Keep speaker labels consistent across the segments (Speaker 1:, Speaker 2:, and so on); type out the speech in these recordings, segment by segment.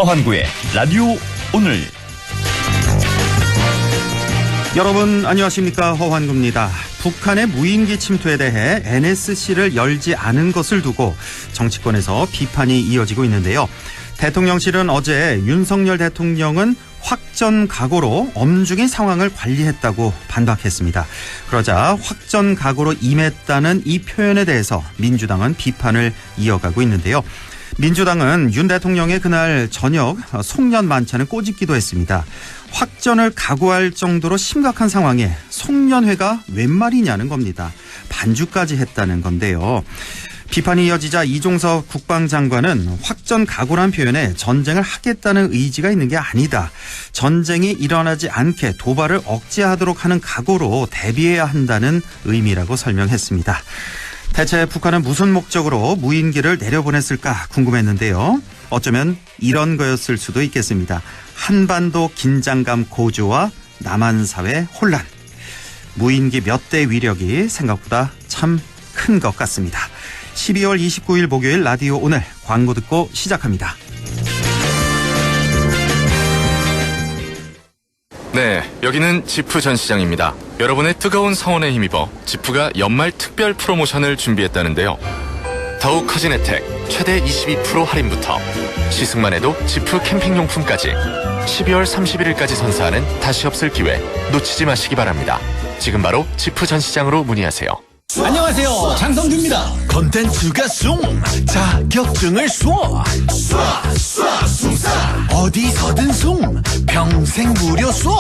Speaker 1: 서환구의 라디오 오늘.
Speaker 2: 여러분 안녕하십니까, 허환구입니다. 북한의 무인기 침투에 대해 NSC를 열지 않은 것을 두고 정치권에서 비판이 이어지고 있는데요. 대통령실은 어제 윤석열 대통령은 확전 각오로 엄중히 상황을 관리했다고 반박했습니다. 그러자 확전 각오로 임했다는 이 표현에 대해서 민주당은 비판을 이어가고 있는데요. 민주당은 윤 대통령의 그날 저녁 송년 만찬을 꼬집기도 했습니다. 확전을 각오할 정도로 심각한 상황에 송년회가 웬 말이냐는 겁니다. 반주까지 했다는 건데요. 비판이 이어지자 이종석 국방장관은 확전 각오란 표현에 전쟁을 하겠다는 의지가 있는 게 아니다. 전쟁이 일어나지 않게 도발을 억제하도록 하는 각오로 대비해야 한다는 의미라고 설명했습니다. 대체 북한은 무슨 목적으로 무인기를 내려보냈을까 궁금했는데요. 어쩌면 이런 거였을 수도 있겠습니다. 한반도 긴장감 고조와 남한 사회 혼란. 무인기 몇 대 위력이 생각보다 참 큰 것 같습니다. 12월 29일 목요일 라디오 오늘 광고 듣고 시작합니다.
Speaker 3: 네, 여기는 지프 전시장입니다. 여러분의 뜨거운 성원에 힘입어 지프가 연말 특별 프로모션을 준비했다는데요. 더욱 커진 혜택, 최대 22% 할인부터 시승만 해도 지프 캠핑용품까지 12월 31일까지 선사하는 다시 없을 기회 놓치지 마시기 바랍니다. 지금 바로 지프 전시장으로 문의하세요.
Speaker 4: 안녕하세요, 장성규입니다. 콘텐츠가 숭 자격증을 쏴 어디서든 숭 평생 무료 쏴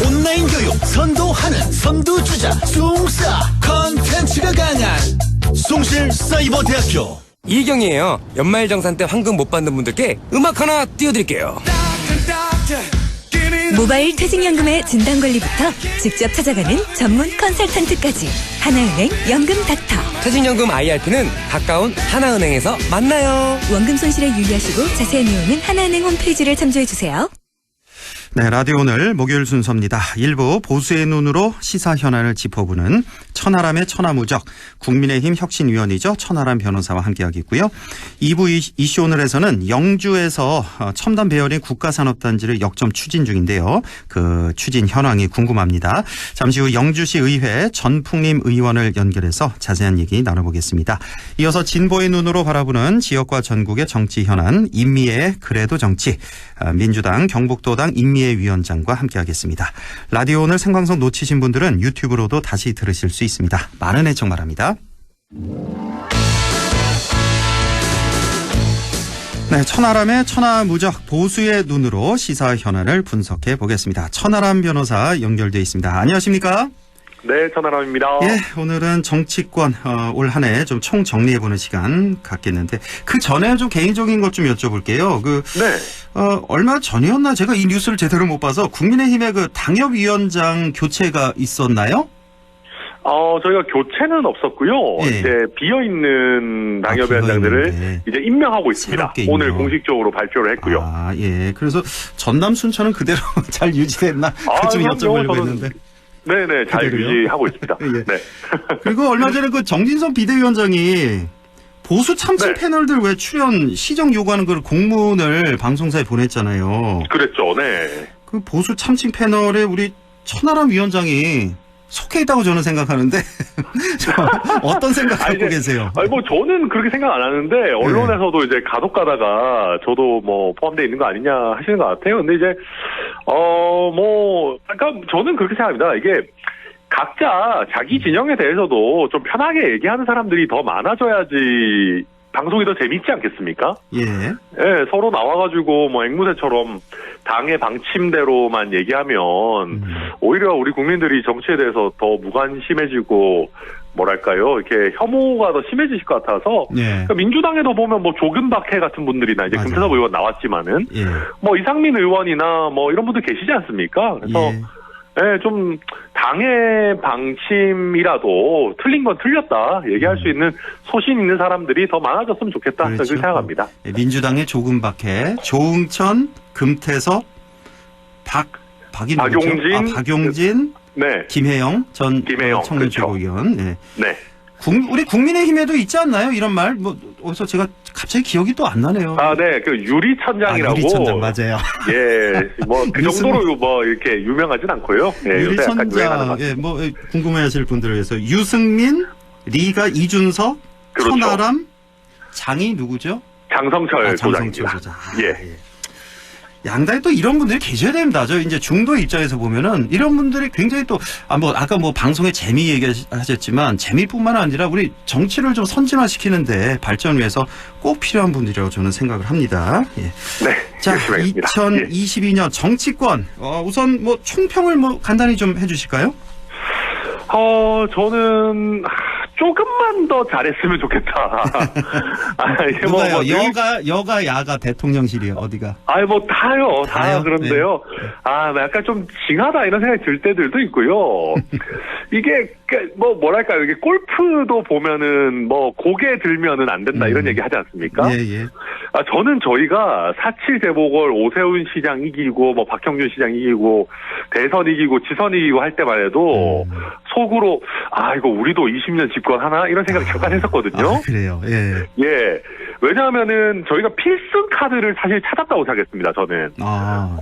Speaker 4: 온라인 교육 선도하는 선두주자 숭싸 콘텐츠가 강한 숭실사이버대학교.
Speaker 5: 이경이에요. 연말정산 때 황금 못 받는 분들께 음악 하나 띄워드릴게요.
Speaker 6: 모바일 퇴직연금의 진단관리부터 직접 찾아가는 전문 컨설턴트까지 하나은행 연금닥터.
Speaker 5: 퇴직연금 IRP는 가까운 하나은행에서 만나요.
Speaker 6: 원금 손실에 유의하시고 자세한 내용은 하나은행 홈페이지를 참조해주세요.
Speaker 2: 네, 라디오 오늘 목요일 순서입니다. 일부 보수의 눈으로 시사 현안을 짚어보는 천하람의 천하무적, 국민의힘 혁신위원이죠. 천하람 변호사와 함께하겠고요. 2부 이슈 오늘에서는 영주에서 첨단 배열인 국가산업단지를 역점 추진 중인데요. 그 추진 현황이 궁금합니다. 잠시 후 영주시 의회 전풍림 의원을 연결해서 자세한 얘기 나눠보겠습니다. 이어서 진보의 눈으로 바라보는 지역과 전국의 정치 현안, 임미애의 그래도 정치, 민주당 경북도당 임미애 위원장과 함께하겠습니다. 라디오 오늘 생방송 놓치신 분들은 유튜브로도 다시 들으실 수 있습니다. 많은 애청 바랍니다. 네, 천하람의 천하무적, 보수의 눈으로 시사 현안을 분석해 보겠습니다. 천하람 변호사 연결되어 있습니다. 안녕하십니까?
Speaker 7: 네, 천하람입니다.
Speaker 2: 예, 오늘은 정치권 올 한 해 좀 총 정리해보는 시간 갖겠는데 그 전에 좀 개인적인 것 좀 여쭤볼게요.
Speaker 7: 네.
Speaker 2: 얼마 전이었나 제가 이 뉴스를 제대로 못 봐서 국민의힘의 그 당협위원장 교체가 있었나요?
Speaker 7: 저희가 교체는 없었고요.
Speaker 2: 예.
Speaker 7: 이제 비어있는 당협위원장들을 이제 임명하고 있습니다. 오늘 공식적으로 발표를 했고요.
Speaker 2: 아, 예. 그래서 전남 순천은 그대로 잘 유지됐나? 좀 여쭤보려고 했는데.
Speaker 7: 네네, 잘
Speaker 2: 그대로요?
Speaker 7: 유지하고 있습니다.
Speaker 2: 예.
Speaker 7: 네.
Speaker 2: 그리고 얼마 전에 그 정진석 비대위원장이 보수 참칭
Speaker 7: 네.
Speaker 2: 패널들 왜 출연 시정 요구하는 그 공문을 방송사에 보냈잖아요.
Speaker 7: 그랬죠, 네.
Speaker 2: 그 보수 참칭 패널에 우리 천하람 위원장이 속해 있다고 저는 생각하는데 어떤 생각 갖고 계세요?
Speaker 7: 저는 그렇게 생각 안 하는데 언론에서도 이제 간혹 가다가 저도 뭐 포함되어 있는 거 아니냐 하시는 것 같아요. 근데 이제 그러니까 저는 그렇게 생각합니다. 이게 각자 자기 진영에 대해서도 좀 편하게 얘기하는 사람들이 더 많아져야지 방송이 더 재밌지 않겠습니까?
Speaker 2: 예.
Speaker 7: 예, 서로 나와가지고 뭐 앵무새처럼 당의 방침대로만 얘기하면 오히려 우리 국민들이 정치에 대해서 더 무관심해지고 뭐랄까요, 이렇게 혐오가 더 심해지실 것 같아서
Speaker 2: 예.
Speaker 7: 그러니까 민주당에도 보면 뭐 조근박해 같은 분들이나 이제
Speaker 2: 맞아요.
Speaker 7: 금태섭 의원 나왔지만은
Speaker 2: 예.
Speaker 7: 뭐 이상민 의원이나 뭐 이런 분들 계시지 않습니까? 그래서
Speaker 2: 예.
Speaker 7: 예, 좀 당의 방침이라도 틀린 건 틀렸다 얘기할 수 있는 소신 있는 사람들이 더 많아졌으면 좋겠다.
Speaker 2: 그렇죠.
Speaker 7: 그렇게 생각합니다.
Speaker 2: 민주당의 조금박해, 조응천, 금태섭, 박용진,
Speaker 7: 네.
Speaker 2: 김혜영 전 청년 최고위원. 네.
Speaker 7: 네.
Speaker 2: 우리 국민의힘에도 있지 않나요? 이런 말? 뭐, 어디서 제가 갑자기 기억이 또 안 나네요.
Speaker 7: 네, 그 유리천장이라고.
Speaker 2: 유리천장, 맞아요.
Speaker 7: 예, 뭐, 그 정도로 뭐, 이렇게 유명하진 않고요. 예, 요새 약간 유행하는 것
Speaker 2: 유리천장, 예, 뭐, 궁금해 하실 분들을 위해서 유승민, 리가 이준석,
Speaker 7: 그렇죠.
Speaker 2: 천하람, 장이 누구죠?
Speaker 7: 장성철
Speaker 2: 장성철
Speaker 7: 소장입니다.
Speaker 2: 소장.
Speaker 7: 예.
Speaker 2: 양당에 또 이런 분들이 계셔야 됩니다. 저 이제 중도 입장에서 보면은 이런 분들이 굉장히 또, 아까 뭐 방송에 재미 얘기하셨지만 재미뿐만 아니라 우리 정치를 좀 선진화시키는데 발전 위해서 꼭 필요한 분들이라고 저는 생각을 합니다. 예.
Speaker 7: 네.
Speaker 2: 자,
Speaker 7: 열심히 하겠습니다.
Speaker 2: 2022년 정치권, 우선 뭐 총평을 뭐 간단히 좀 해주실까요?
Speaker 7: 저는 조금만 더 잘했으면 좋겠다. 이게
Speaker 2: 누가요? 여가, 야가, 대통령실이요, 어디가?
Speaker 7: 뭐 다요.
Speaker 2: 다요?
Speaker 7: 그런데요. 약간 좀 징하다 이런 생각이 들 때들도 있고요. 이게, 뭐랄까요. 이게 골프도 보면은 뭐 고개 들면은 안 된다 이런 얘기 하지 않습니까?
Speaker 2: 예.
Speaker 7: 저는 저희가 4.7 재보궐 오세훈 시장 이기고 뭐 박형준 시장 이기고 대선 이기고 지선 이기고 할 때만 해도 속으로 이거 우리도 20년 집권하나 이런 생각 잠깐 했었거든요.
Speaker 2: 그래요. 예.
Speaker 7: 예. 왜냐하면은 저희가 필승 카드를 사실 찾았다고 생각했습니다. 저는.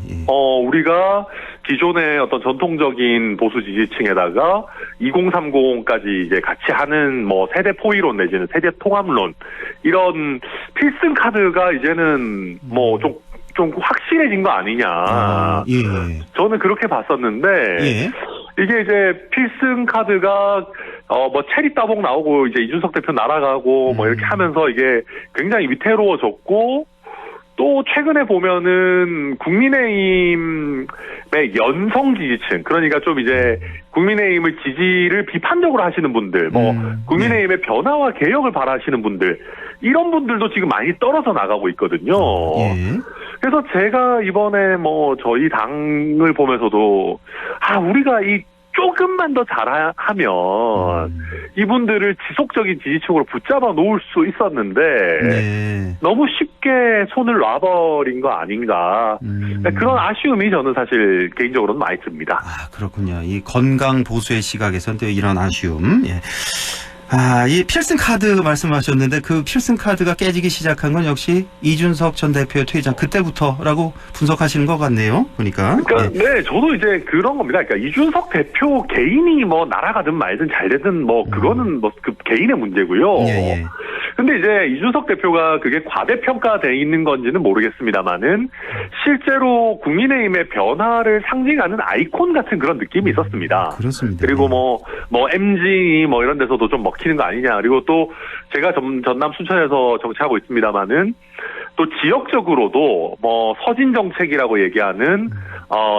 Speaker 2: 예.
Speaker 7: 우리가 기존의 어떤 전통적인 보수 지지층에다가 2030까지 이제 같이 하는 뭐 세대 포위론 내지는 세대 통합론 이런 필승 카드가 이제는 뭐 좀 확실해진 거 아니냐.
Speaker 2: 예.
Speaker 7: 저는 그렇게 봤었는데.
Speaker 2: 예.
Speaker 7: 이게 이제 필승 카드가 뭐 체리 따봉 나오고 이제 이준석 대표 날아가고 뭐 이렇게 하면서 이게 굉장히 위태로워졌고 또 최근에 보면은 국민의힘의 연성 지지층 그러니까 좀 이제 국민의힘을 지지를 비판적으로 하시는 분들 뭐 국민의힘의 변화와 개혁을 바라시는 분들 이런 분들도 지금 많이 떨어져 나가고 있거든요.
Speaker 2: 예.
Speaker 7: 그래서 제가 이번에 뭐 저희 당을 보면서도 우리가 이 조금만 더 잘하면 이분들을 지속적인 지지층으로 붙잡아 놓을 수 있었는데
Speaker 2: 네.
Speaker 7: 너무 쉽게 손을 놔버린 거 아닌가 그런 아쉬움이 저는 사실 개인적으로는 많이 듭니다.
Speaker 2: 그렇군요. 이 건강 보수의 시각에서는 또 이런 아쉬움. 예. 이 필승 카드 말씀하셨는데 그 필승 카드가 깨지기 시작한 건 역시 이준석 전 대표의 퇴장 그때부터라고 분석하시는 것 같네요. 보니까.
Speaker 7: 그러니까 네, 저도 이제 그런 겁니다. 그러니까 이준석 대표 개인이 뭐 날아가든 말든 잘 되든 뭐 그거는 뭐 그 개인의 문제고요.
Speaker 2: 예.
Speaker 7: 근데 이제 이준석 대표가 그게 과대평가돼 있는 건지는 모르겠습니다만은 실제로 국민의힘의 변화를 상징하는 아이콘 같은 그런 느낌이 있었습니다.
Speaker 2: 그렇습니다.
Speaker 7: 그리고 뭐 MG 뭐 이런 데서도 좀 먹히는 거 아니냐. 그리고 또 제가 전남 순천에서 정치하고 있습니다만은 또 지역적으로도 뭐 서진 정책이라고 얘기하는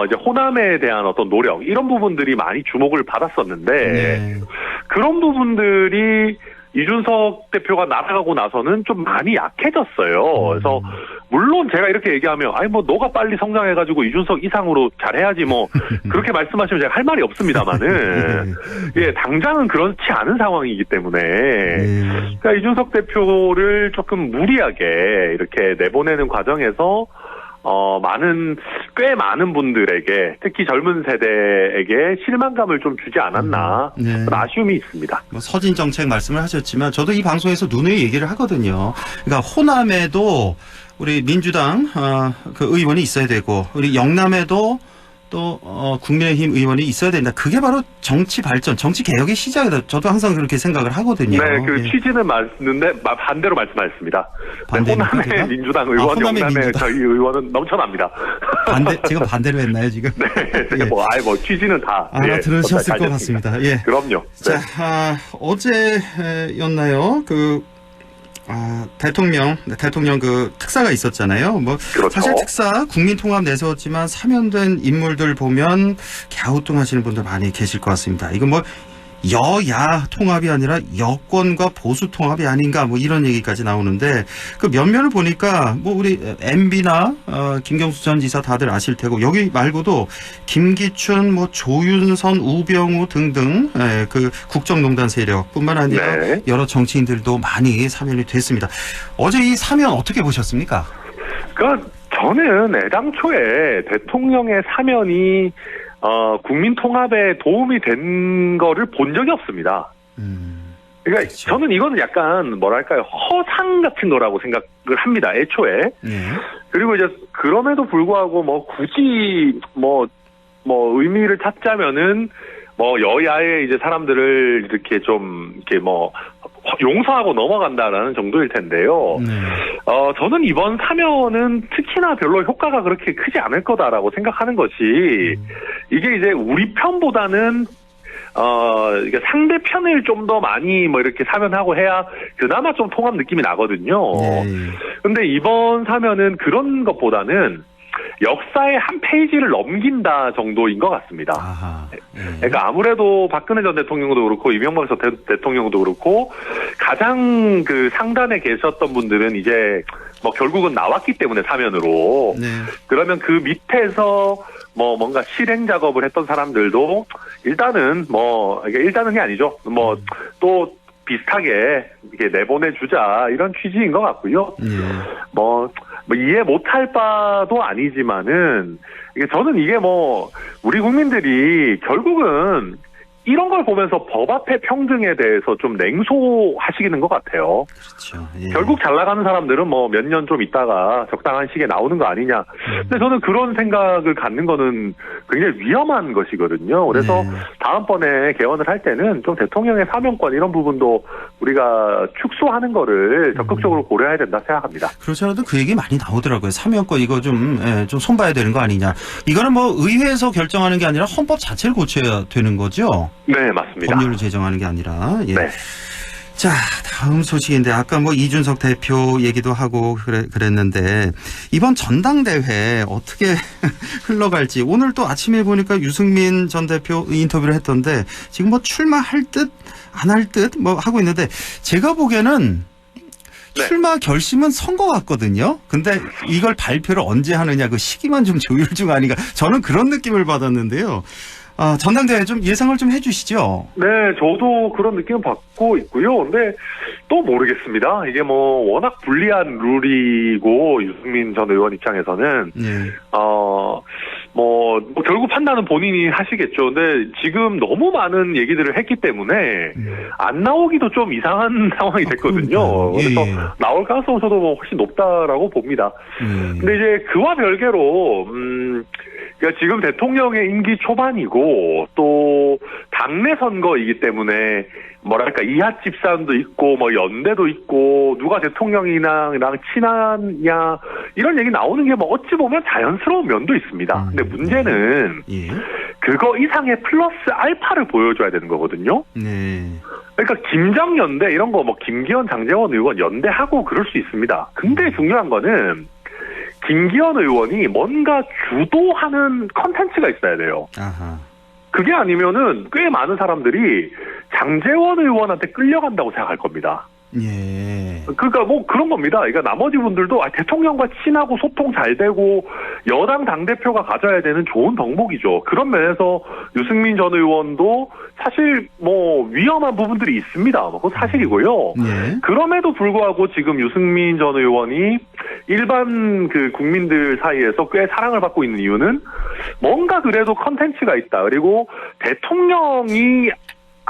Speaker 7: 이제 호남에 대한 어떤 노력 이런 부분들이 많이 주목을 받았었는데 그런 부분들이 이준석 대표가 날아가고 나서는 좀 많이 약해졌어요. 그래서 물론 제가 이렇게 얘기하면 뭐 너가 빨리 성장해가지고 이준석 이상으로 잘해야지 뭐 그렇게 말씀하시면 제가 할 말이 없습니다만은 예 당장은 그렇지 않은 상황이기 때문에 그러니까 이준석 대표를 조금 무리하게 이렇게 내보내는 과정에서 꽤 많은 분들에게 특히 젊은 세대에게 실망감을 좀 주지 않았나 그런 아쉬움이 있습니다.
Speaker 2: 뭐 서진 정책 말씀을 하셨지만 저도 이 방송에서 누누이 얘기를 하거든요. 그러니까 호남에도 우리 민주당 그 의원이 있어야 되고 우리 영남에도 또 국민의힘 의원이 있어야 된다. 그게 바로 정치 발전, 정치 개혁의 시작이다. 저도 항상 그렇게 생각을 하거든요.
Speaker 7: 네, 그 취지는 맞는데 반대로 말씀하셨습니다. 네, 호남의 민주당 의원, 영남의 민주당. 저희 의원은 넘쳐납니다.
Speaker 2: 제가 반대로 했나요 지금?
Speaker 7: 네, 뭐 취지는 다
Speaker 2: 알아들으셨을 것 같습니다. 예,
Speaker 7: 그럼요.
Speaker 2: 자, 어제였나요? 대통령 그 특사가 있었잖아요. 뭐
Speaker 7: 그렇죠.
Speaker 2: 사실 특사 국민 통합 내세웠지만 사면된 인물들 보면 갸우뚱하시는 분들 많이 계실 것 같습니다. 이거 뭐 여야 통합이 아니라 여권과 보수 통합이 아닌가 뭐 이런 얘기까지 나오는데 그 면면을 보니까 뭐 우리 MB나 김경수 전 지사 다들 아실 테고 여기 말고도 김기춘 뭐 조윤선 우병우 등등 그 국정농단 세력뿐만 아니라 여러 정치인들도 많이 사면이 됐습니다. 어제 이 사면 어떻게 보셨습니까?
Speaker 7: 그러니까 저는 애당초에 대통령의 사면이 국민 통합에 도움이 된 거를 본 적이 없습니다. 그러니까
Speaker 2: 그렇죠.
Speaker 7: 저는 이거는 약간 뭐랄까요 허상 같은 거라고 생각을 합니다. 애초에.
Speaker 2: 예.
Speaker 7: 그리고 이제 그럼에도 불구하고 뭐 굳이 뭐 의미를 찾자면은 뭐 여야의 이제 사람들을 이렇게 좀 이렇게 뭐 용서하고 넘어간다라는 정도일 텐데요.
Speaker 2: 네.
Speaker 7: 저는 이번 사면은 특히나 별로 효과가 그렇게 크지 않을 거다라고 생각하는 것이 이게 이제 우리 편보다는 이게 상대편을 좀 더 많이 뭐 이렇게 사면하고 해야 그나마 좀 통합 느낌이 나거든요.
Speaker 2: 네.
Speaker 7: 근데 이번 사면은 그런 것보다는 역사의 한 페이지를 넘긴다 정도인 것 같습니다.
Speaker 2: 아하. 예.
Speaker 7: 그러니까 아무래도 박근혜 전 대통령도 그렇고 이명박 전 대통령도 그렇고 가장 그 상단에 계셨던 분들은 이제 뭐 결국은 나왔기 때문에 사면으로
Speaker 2: 네.
Speaker 7: 그러면 그 밑에서 뭐 뭔가 실행 작업을 했던 사람들도 일단은 뭐 이게 일단은이 아니죠. 뭐 또 비슷하게 이렇게 내보내주자 이런 취지인 것 같고요.
Speaker 2: 예.
Speaker 7: 뭐 이해 못할 바도 아니지만은 저는 이게 뭐 우리 국민들이 결국은 이런 걸 보면서 법 앞에 평등에 대해서 좀 냉소하시는 것 같아요.
Speaker 2: 그렇죠. 예.
Speaker 7: 결국 잘 나가는 사람들은 뭐 몇 년 좀 있다가 적당한 시기에 나오는 거 아니냐. 근데 저는 그런 생각을 갖는 거는 굉장히 위험한 것이거든요. 그래서
Speaker 2: 네.
Speaker 7: 다음번에 개헌을 할 때는 좀 대통령의 사면권 이런 부분도 우리가 축소하는 거를 적극적으로 고려해야 된다 생각합니다.
Speaker 2: 그렇지 않아도 그 얘기 많이 나오더라고요. 사면권 이거 좀 손봐야 되는 거 아니냐. 이거는 뭐 의회에서 결정하는 게 아니라 헌법 자체를 고쳐야 되는 거죠.
Speaker 7: 네, 맞습니다.
Speaker 2: 법률을 제정하는 게 아니라. 예.
Speaker 7: 네.
Speaker 2: 자, 다음 소식인데 아까 뭐 이준석 대표 얘기도 하고 그랬는데 이번 전당대회 어떻게 흘러갈지 오늘 또 아침에 보니까 유승민 전 대표 인터뷰를 했던데 지금 뭐 출마할 듯 안 할 듯 뭐 하고 있는데 제가 보기에는 출마 결심은 선 것 같거든요. 근데 이걸 발표를 언제 하느냐 그 시기만 좀 조율 중 아닌가 저는 그런 느낌을 받았는데요. 전당대회 좀 예상을 좀 해주시죠.
Speaker 7: 네, 저도 그런 느낌을 받고 있고요. 근데 또 모르겠습니다. 이게 뭐 워낙 불리한 룰이고 유승민 전 의원 입장에서는
Speaker 2: 예.
Speaker 7: 뭐 결국 판단은 본인이 하시겠죠. 근데 지금 너무 많은 얘기들을 했기 때문에 안 나오기도 좀 이상한 상황이 됐거든요.
Speaker 2: 그러니까요. 예,
Speaker 7: 그래서
Speaker 2: 예.
Speaker 7: 나올 가능성은 저도 뭐 훨씬 높다라고 봅니다. 근데 이제 그와 별개로 그러니까 지금 대통령의 임기 초반이고 또 당내 선거이기 때문에 뭐랄까 이하 집산도 있고 뭐 연대도 있고 누가 대통령이랑 친하냐 이런 얘기 나오는 게 뭐 어찌 보면 자연스러운 면도 있습니다. 근데 문제는
Speaker 2: 예.
Speaker 7: 그거 이상의 플러스 알파를 보여줘야 되는 거거든요.
Speaker 2: 네.
Speaker 7: 그러니까 김장연대 이런 거 뭐 김기현, 장제원 의원 연대하고 그럴 수 있습니다. 근데 중요한 거는 김기현 의원이 뭔가 주도하는 컨텐츠가 있어야 돼요.
Speaker 2: 아하.
Speaker 7: 그게 아니면은 꽤 많은 사람들이 장제원 의원한테 끌려간다고 생각할 겁니다.
Speaker 2: 예.
Speaker 7: 그러니까 뭐 그런 겁니다. 그러니까 나머지 분들도 대통령과 친하고 소통 잘 되고 여당 당대표가 가져야 되는 좋은 덕목이죠. 그런 면에서 유승민 전 의원도 사실 뭐 위험한 부분들이 있습니다. 그건 사실이고요.
Speaker 2: 예.
Speaker 7: 그럼에도 불구하고 지금 유승민 전 의원이 일반 그 국민들 사이에서 꽤 사랑을 받고 있는 이유는 뭔가 그래도 컨텐츠가 있다. 그리고 대통령이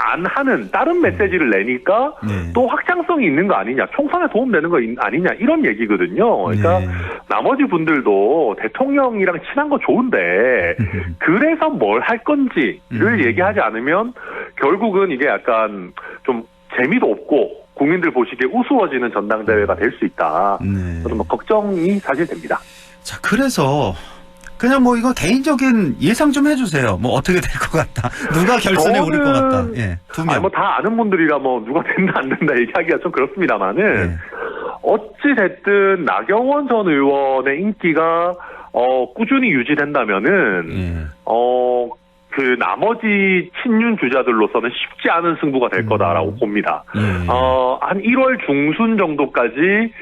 Speaker 7: 안 하는 다른 메시지를 내니까
Speaker 2: 네.
Speaker 7: 또 확장성이 있는 거 아니냐, 총선에 도움되는 거 아니냐 이런 얘기거든요. 그러니까
Speaker 2: 네.
Speaker 7: 나머지 분들도 대통령이랑 친한 거 좋은데 그래서 뭘 할 건지를 얘기하지 않으면 결국은 이게 약간 좀 재미도 없고 국민들 보시기에 우스워지는 전당대회가 될 수 있다.
Speaker 2: 네.
Speaker 7: 저는 뭐 걱정이 사실 됩니다.
Speaker 2: 자, 그래서 그냥 뭐 이거 개인적인 예상 좀 해주세요. 뭐 어떻게 될 것 같다. 누가 결선에 오를 것 같다. 예, 두 명.
Speaker 7: 뭐 다 아는 분들이라 뭐 누가 된다 안 된다 얘기하기가 좀 그렇습니다만은
Speaker 2: 네.
Speaker 7: 어찌 됐든 나경원 전 의원의 인기가 꾸준히 유지된다면은
Speaker 2: 예.
Speaker 7: 그 나머지 친윤 주자들로서는 쉽지 않은 승부가 될 거다라고 봅니다.
Speaker 2: 예.
Speaker 7: 한 1월 중순 정도까지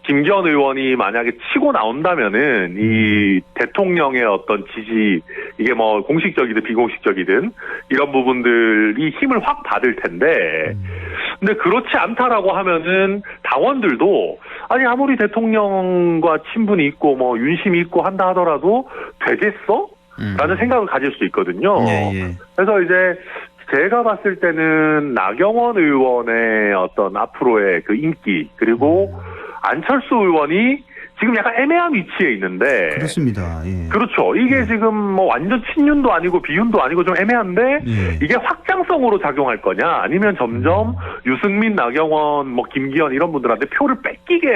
Speaker 7: 김기현 의원이 만약에 치고 나온다면은 이 대통령의 어떤 지지 이게 뭐 공식적이든 비공식적이든 이런 부분들이 힘을 확 받을 텐데 근데 그렇지 않다라고 하면은 당원들도 아니 아무리 대통령과 친분이 있고 뭐 윤심이 있고 한다 하더라도 되겠어? 라는 생각을 가질 수 있거든요.
Speaker 2: 예, 예.
Speaker 7: 그래서 이제 제가 봤을 때는 나경원 의원의 어떤 앞으로의 그 인기, 그리고 안철수 의원이 지금 약간 애매한 위치에 있는데.
Speaker 2: 그렇습니다. 예.
Speaker 7: 그렇죠. 이게 지금 뭐 완전 친윤도 아니고 비윤도 아니고 좀 애매한데,
Speaker 2: 예.
Speaker 7: 이게 확장성으로 작용할 거냐, 아니면 점점 유승민, 나경원, 뭐 김기현 이런 분들한테 표를 뺏기게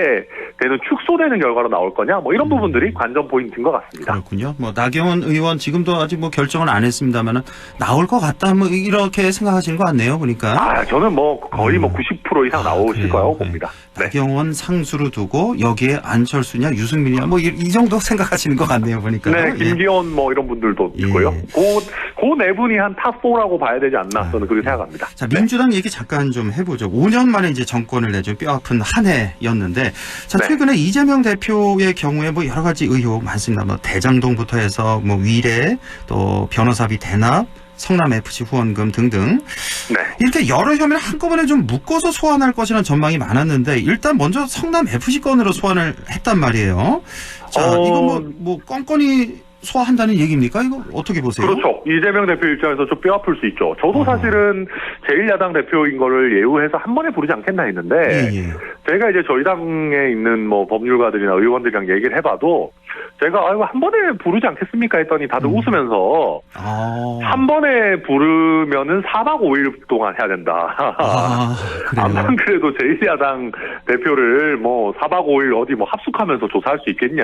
Speaker 7: 되는, 축소되는 결과로 나올 거냐, 뭐 이런 부분들이 관전 포인트인 것 같습니다.
Speaker 2: 그렇군요. 뭐 나경원 의원 지금도 아직 뭐 결정을 안 했습니다만은 나올 것 같다, 뭐 이렇게 생각하시는 것 같네요. 보니까.
Speaker 7: 저는 뭐 거의 뭐 90% 이상 나오실
Speaker 2: 그래요.
Speaker 7: 거라고 봅니다. 네.
Speaker 2: 나경원 상수로 두고 여기에 안철수냐 유승민이냐 뭐 이 정도 생각하시는 것 같네요. 보니까.
Speaker 7: 네, 김기현 뭐 이런 분들도
Speaker 2: 예.
Speaker 7: 있고요. 그 네 분이 한 탑4라고 봐야 되지 않나, 저는 그렇게 생각합니다.
Speaker 2: 자, 민주당 얘기 잠깐 좀 해보죠. 5년 만에 이제 정권을 내준 뼈아픈 한 해였는데, 자,
Speaker 7: 네.
Speaker 2: 최근에 이재명 대표의 경우에 뭐 여러 가지 의혹 많습니다. 뭐 대장동부터 해서 뭐 위례, 또 변호사비 대납, 성남FC 후원금 등등.
Speaker 7: 네.
Speaker 2: 이렇게 여러 혐의를 한꺼번에 좀 묶어서 소환할 것이라는 전망이 많았는데, 일단 먼저 성남FC 건으로 소환을 했단 말이에요. 자, 이거 뭐 껌껌이 소화한다는 얘기입니까? 이거 어떻게 보세요?
Speaker 7: 그렇죠. 이재명 대표 입장에서 좀 뼈아플 수 있죠. 저도 사실은 제1야당 대표인 거를 예우해서 한 번에 부르지 않겠나 했는데,
Speaker 2: 예.
Speaker 7: 제가 이제 저희 당에 있는 뭐 법률가들이나 의원들이랑 얘기를 해봐도, 제가 한 번에 부르지 않겠습니까 했더니 다들 웃으면서, 한 번에 부르면은 4박 5일 동안 해야 된다.
Speaker 2: 그래요?
Speaker 7: 아무튼 그래도 제1야당 대표를 뭐 4박 5일 어디 뭐 합숙하면서 조사할 수 있겠냐.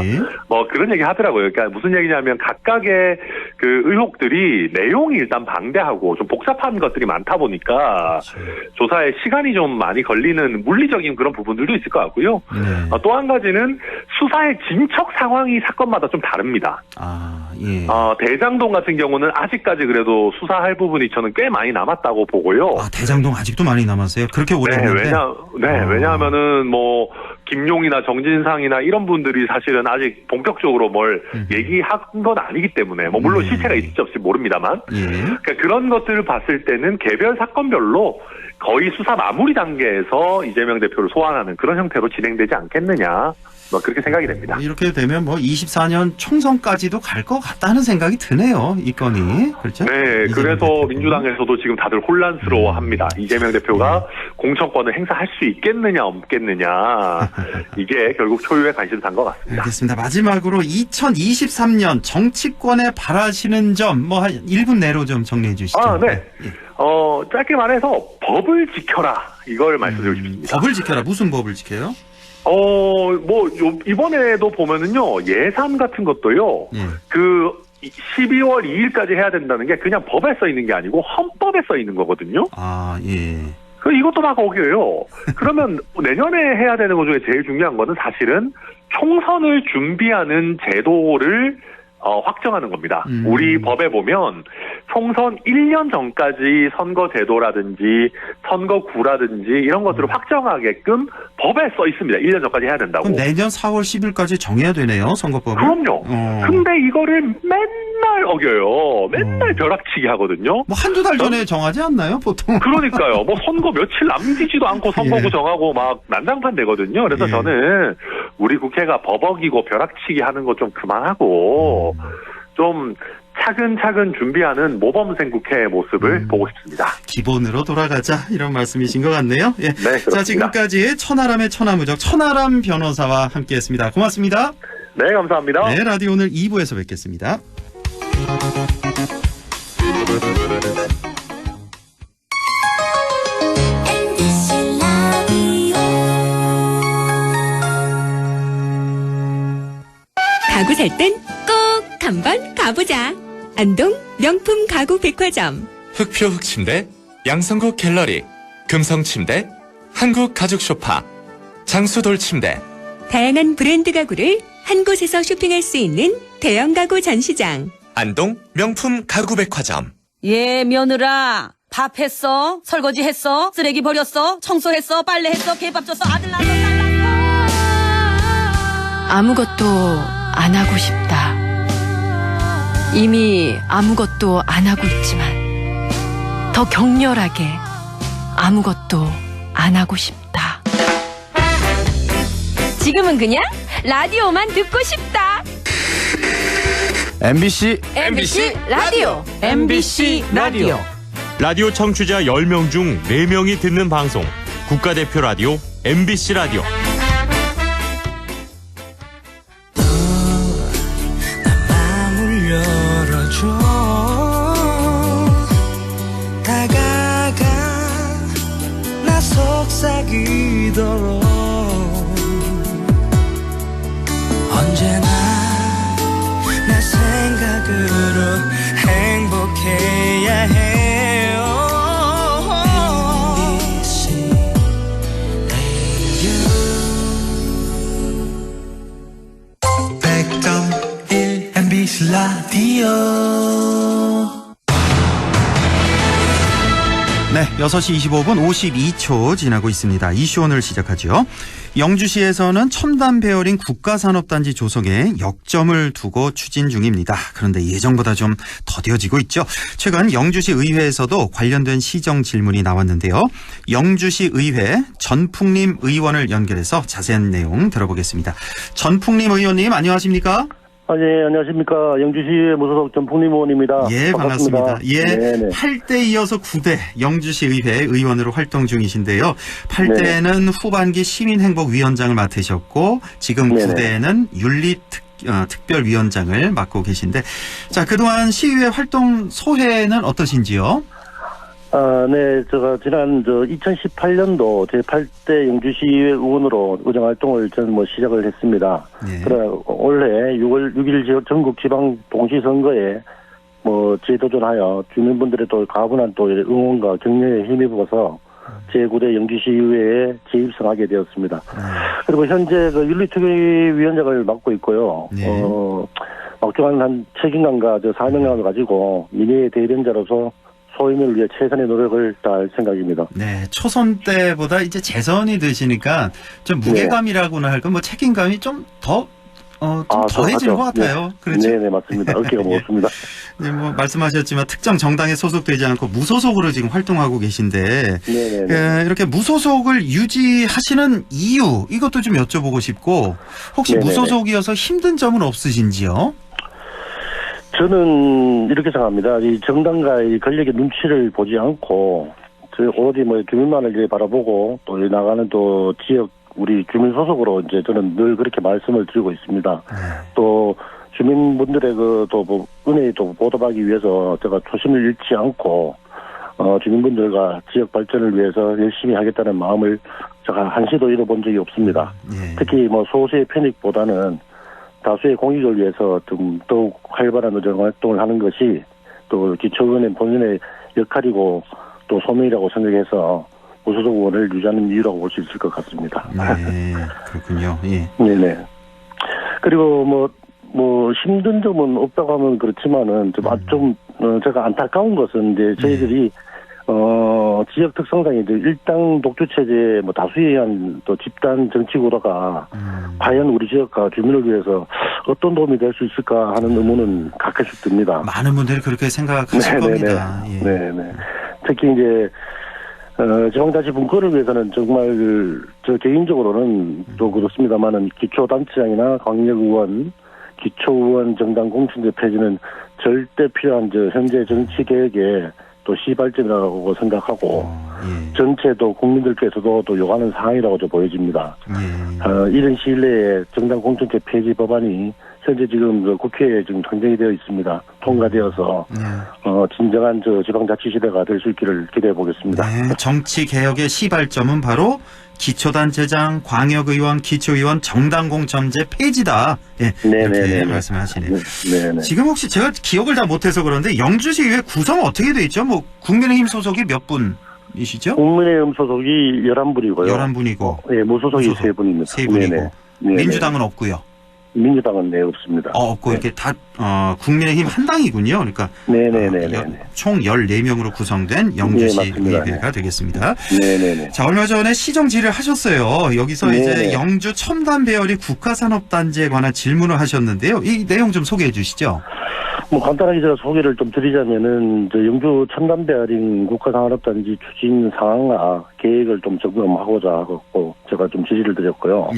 Speaker 2: 예.
Speaker 7: 뭐 그런 얘기 하더라고요. 그러니까 무슨 얘기냐면, 각각의 그 의혹들이 내용이 일단 방대하고 좀 복잡한 것들이 많다 보니까,
Speaker 2: 그렇죠.
Speaker 7: 조사에 시간이 좀 많이 걸리는 물리적인 그런 부분들도 있을 것 같고요.
Speaker 2: 네.
Speaker 7: 또 한 가지는 수사의 진척 상황이 사건마다 좀 다릅니다.
Speaker 2: 예.
Speaker 7: 대장동 같은 경우는 아직까지 그래도 수사할 부분이 저는 꽤 많이 남았다고 보고요.
Speaker 2: 대장동 아직도 많이 남았어요? 그렇게 오래 했는데?
Speaker 7: 왜냐하면은 뭐 김용이나 정진상이나 이런 분들이 사실은 아직 본격적으로 뭘 얘기한 건 아니기 때문에, 뭐 물론 실체가 있을지 없을지 모릅니다만,
Speaker 2: 예.
Speaker 7: 그러니까 그런 것들을 봤을 때는 개별 사건별로 거의 수사 마무리 단계에서 이재명 대표를 소환하는 그런 형태로 진행되지 않겠느냐, 뭐 그렇게 생각이 됩니다.
Speaker 2: 이렇게 되면 뭐 24년 총선까지도 갈 것 같다는 생각이 드네요, 이 건이. 그렇죠?
Speaker 7: 네, 그래서 민주당에서도 지금 다들 혼란스러워합니다. 이재명 대표가 공천권을 행사할 수 있겠느냐 없겠느냐, 이게 결국 초유의 관심사인 것 같습니다.
Speaker 2: 알겠습니다. 마지막으로 2023년 정치권에 바라시는 점, 뭐 한 1분 내로 좀 정리해 주시죠.
Speaker 7: 네. 짧게 말해서 법을 지켜라, 이걸 말씀드리고 싶습니다.
Speaker 2: 법을 지켜라. 무슨 법을 지켜요?
Speaker 7: 이번에도 보면은요, 예산 같은 것도요,
Speaker 2: 예.
Speaker 7: 12월 2일까지 해야 된다는 게 그냥 법에 써 있는 게 아니고 헌법에 써 있는 거거든요.
Speaker 2: 예.
Speaker 7: 이것도 막 어겨요. 그러면 내년에 해야 되는 것 중에 제일 중요한 거는 사실은 총선을 준비하는 제도를 확정하는 겁니다. 우리 법에 보면 총선 1년 전까지 선거 제도라든지 선거구라든지 이런 것들을 확정하게끔 법에 써 있습니다. 1년 전까지 해야 된다고.
Speaker 2: 그럼 내년 4월 10일까지 정해야 되네요, 선거법을.
Speaker 7: 그럼요. 근데 이거를 맨날 어겨요. 맨날 벼락치기 하거든요.
Speaker 2: 뭐 한두 달 전에 정하지 않나요, 보통?
Speaker 7: 그러니까요. 뭐 선거 며칠 남기지도 않고 선거구
Speaker 2: 예.
Speaker 7: 정하고 막 난장판 되거든요. 그래서
Speaker 2: 예.
Speaker 7: 저는 우리 국회가 법 어기고 벼락치기 하는 거 좀 그만하고 좀 차근차근 준비하는 모범생 국회의 모습을 보고 싶습니다.
Speaker 2: 기본으로 돌아가자, 이런 말씀이신 것 같네요. 예.
Speaker 7: 네, 그렇습니다.
Speaker 2: 자, 지금까지 천하람의 천하무적 천하람 변호사와 함께했습니다. 고맙습니다.
Speaker 7: 네, 감사합니다.
Speaker 2: 네, 라디오 오늘 2부에서 뵙겠습니다.
Speaker 6: 가구 살 땐 꼭 한번 가보자. 안동 명품 가구 백화점.
Speaker 3: 흑표 흑침대, 양성국 갤러리, 금성침대, 한국 가죽 소파, 장수돌 침대.
Speaker 6: 다양한 브랜드 가구를 한 곳에서 쇼핑할 수 있는 대형 가구 전시장.
Speaker 3: 안동 명품 가구 백화점.
Speaker 8: 예, 며느라. 밥 했어? 설거지 했어? 쓰레기 버렸어? 청소했어? 빨래했어? 개밥 줬어? 아들 낳았어? 딸 낳았어?
Speaker 9: 아무것도 안 하고 싶다. 이미 아무것도 안 하고 있지만 더 격렬하게 아무것도 안 하고 싶다.
Speaker 6: 지금은 그냥 라디오만 듣고 싶다.
Speaker 4: MBC
Speaker 6: MBC 라디오.
Speaker 8: MBC 라디오.
Speaker 1: 라디오 청취자 10명 중 4명이 듣는 방송. 국가대표 라디오 MBC 라디오.
Speaker 10: 마음을 열어줘. 다가가 나 속삭이도록. 언제나 내 생각으로 행복해야 해요. MBC 라디오 100.1 MBC 라디오.
Speaker 2: 네, 6시 25분 52초 지나고 있습니다. 이슈 오늘 시작하죠. 영주시에서는 첨단 배열인 국가산업단지 조성에 역점을 두고 추진 중입니다. 그런데 예정보다 좀 더뎌지고 있죠. 최근 영주시 의회에서도 관련된 시정 질문이 나왔는데요. 영주시 의회 전풍림 의원을 연결해서 자세한 내용 들어보겠습니다. 전풍림 의원님 안녕하십니까?
Speaker 11: 예, 안녕하십니까. 영주시 무소속 전풍림 의원입니다.
Speaker 2: 예, 반갑습니다. 예,
Speaker 11: 네네.
Speaker 2: 8대 이어서 9대 영주시 의회 의원으로 활동 중이신데요. 8대는 후반기 시민행복위원장을 맡으셨고 지금
Speaker 11: 네네.
Speaker 2: 9대는 윤리특별위원장을 맡고 계신데 자, 그동안 시의회 활동 소회는 어떠신지요?
Speaker 11: 네, 제가 지난 2018년도 제8대 영주시의회 의원으로 의정 활동을 저는 시작을 했습니다.
Speaker 2: 네.
Speaker 11: 그러나 올해 6월 6일 전국 지방 동시선거에 재도전하여 주민분들의 또 가분한 또 응원과 격려에 힘입어서 제9대 영주시의회에 재입성하게 되었습니다. 그리고 현재 윤리특별위원장을 맡고 있고요.
Speaker 2: 네.
Speaker 11: 막중한 책임감과 사명감을 가지고 민의의 대변자로서 소임을 위해 최선의 노력을 다할 생각입니다.
Speaker 2: 네, 초선 때보다 이제 재선이 되시니까 좀 무게감이라고나 할까 책임감이 좀 더 더해지는 것 같아요.
Speaker 11: 네.
Speaker 2: 그렇죠?
Speaker 11: 네, 맞습니다. 어깨가 무겁습니다.
Speaker 2: 네, 말씀하셨지만 특정 정당에 소속되지 않고 무소속으로 지금 활동하고 계신데 이렇게 무소속을 유지하시는 이유 이것도 좀 여쭤보고 싶고 혹시
Speaker 11: 네네네.
Speaker 2: 무소속이어서 힘든 점은 없으신지요?
Speaker 11: 저는 이렇게 생각합니다. 이 정당과의 권력의 눈치를 보지 않고 오로지 주민만을 바라보고 또 나가는 또 지역 우리 주민 소속으로 저는 늘 그렇게 말씀을 드리고 있습니다. 또 주민분들의 은혜에 보답하기 위해서 제가 초심을 잃지 않고 주민분들과 지역 발전을 위해서 열심히 하겠다는 마음을 제가 한시도 잃어본 적이 없습니다. 특히 소수의 편익보다는 다수의 공익을 위해서 좀 더욱 활발한 의정 활동을 하는 것이 또 기초의원의 본인의 역할이고 또 소명이라고 생각해서 무소속 의원을 유지하는 이유라고 볼 수 있을 것 같습니다.
Speaker 2: 네, 그렇군요. 예.
Speaker 11: 네네. 그리고 힘든 점은 없다고 하면 그렇지만은 제가 안타까운 것은 저희들이 지역 특성상의 일당 독주 체제 다수에 의한 또 집단 정치 구도가 과연 우리 지역과 주민을 위해서 어떤 도움이 될 수 있을까 하는 의문은 가끔씩 듭니다.
Speaker 2: 많은 분들이 그렇게 생각하실 겁니다. 예.
Speaker 11: 네네. 특히 지방자치 분권을 위해서는 정말 저 개인적으로는 또 그렇습니다만은 기초단체장이나 광역의원, 기초의원 정당 공천제 폐지는 절대 필요한 현재 정치 개혁에 또 시발점이라고 생각하고 전체도 국민들께서도 또 요구하는 사항이라고 보여집니다. 이런 시일 내에 정당 공천제 폐지 법안이 현재 지금 국회에 지금 상정이 되어 있습니다. 통과되어서 진정한 지방자치 시대가 될 수 있기를 기대해 보겠습니다.
Speaker 2: 네, 정치 개혁의 시발점은 바로 기초단체장, 광역의원, 기초의원 정당공천제 폐지다. 예, 이렇게 말씀하시네요.
Speaker 11: 네네.
Speaker 2: 지금 혹시 제가 기억을 다 못해서 그런데 영주시의회 구성 어떻게 돼 있죠? 국민의힘 소속이 몇 분이시죠?
Speaker 11: 국민의힘 소속이 11분이고요.
Speaker 2: 11분이고.
Speaker 11: 네, 무소속이 3분입니다.
Speaker 2: 3분이고. 민주당은 없고요.
Speaker 11: 민주당은 없습니다.
Speaker 2: 없고 이렇게 다 국민의힘 한 당이군요. 그러니까 총 14명으로 구성된 영주시 의회가 되겠습니다.
Speaker 11: 네네네.
Speaker 2: 자, 얼마 전에 시정 질의를 하셨어요. 여기서 이제 영주 첨단 배열이 국가산업단지에 관한 질문을 하셨는데요. 이 내용 좀 소개해 주시죠.
Speaker 11: 간단하게 제가 소개를 좀 드리자면은 영주 첨단 배열인 국가산업단지 추진 상황과 계획을 좀 점검하고자 하고 제가 좀 지시를 드렸고요.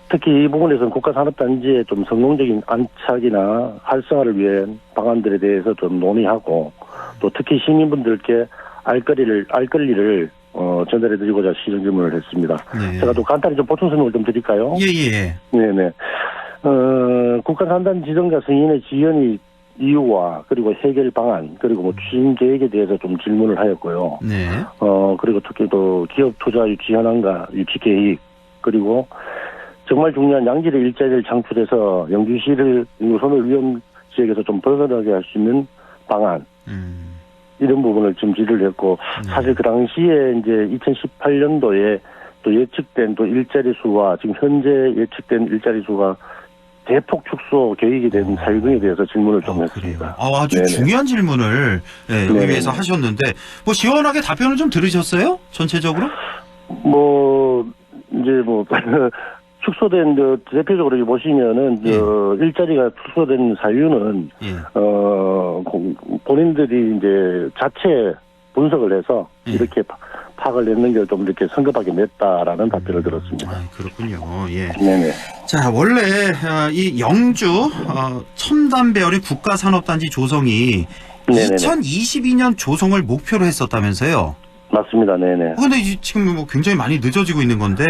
Speaker 11: 특히 이 부분에서는 국가산업단지의 좀 성공적인 안착이나 활성화를 위한 방안들에 대해서 좀 논의하고 또 특히 시민분들께 알 권리를 전달해드리고자 시정 질문을 했습니다.
Speaker 2: 네.
Speaker 11: 제가 또 간단히 좀 보충 설명을 좀 드릴까요?
Speaker 2: 예.
Speaker 11: 네네. 국가산단 지정자 승인의 지연이 이유와 그리고 해결 방안 그리고 뭐 추진 계획에 대해서 좀 질문을 하였고요.
Speaker 2: 네.
Speaker 11: 그리고 특히 또 기업 투자 유치 현황과 유치 계획 그리고 정말 중요한 양질의 일자리를 창출해서 영주시를 소멸 위험 지역에서 좀 벗어나게 할 수 있는 방안 이런 부분을 지금 질의를 했고 사실 그 당시에 이제 2018년도에 또 예측된 또 일자리 수와 지금 현재 예측된 일자리 수가 대폭 축소 계획이 된 사유 등에 대해서 질문을 좀 했습니다.
Speaker 2: 아주
Speaker 11: 네네.
Speaker 2: 중요한 질문을 의회에서 하셨는데 뭐 시원하게 답변을 좀 들으셨어요? 전체적으로?
Speaker 11: 축소된 대표적으로 보시면은 일자리가 축소된 사유는 본인들이 이제 자체 분석을 해서 이렇게 파악을 냈는 게 좀 이렇게 성급하게 냈다라는 답변을 들었습니다.
Speaker 2: 그렇군요. 예.
Speaker 11: 네네.
Speaker 2: 자, 원래 이 영주 첨단 배열의 국가산업단지 조성이
Speaker 11: 네네네.
Speaker 2: 2022년 조성을 목표로 했었다면서요?
Speaker 11: 맞습니다. 네네.
Speaker 2: 그런데 지금 뭐 굉장히 많이 늦어지고 있는 건데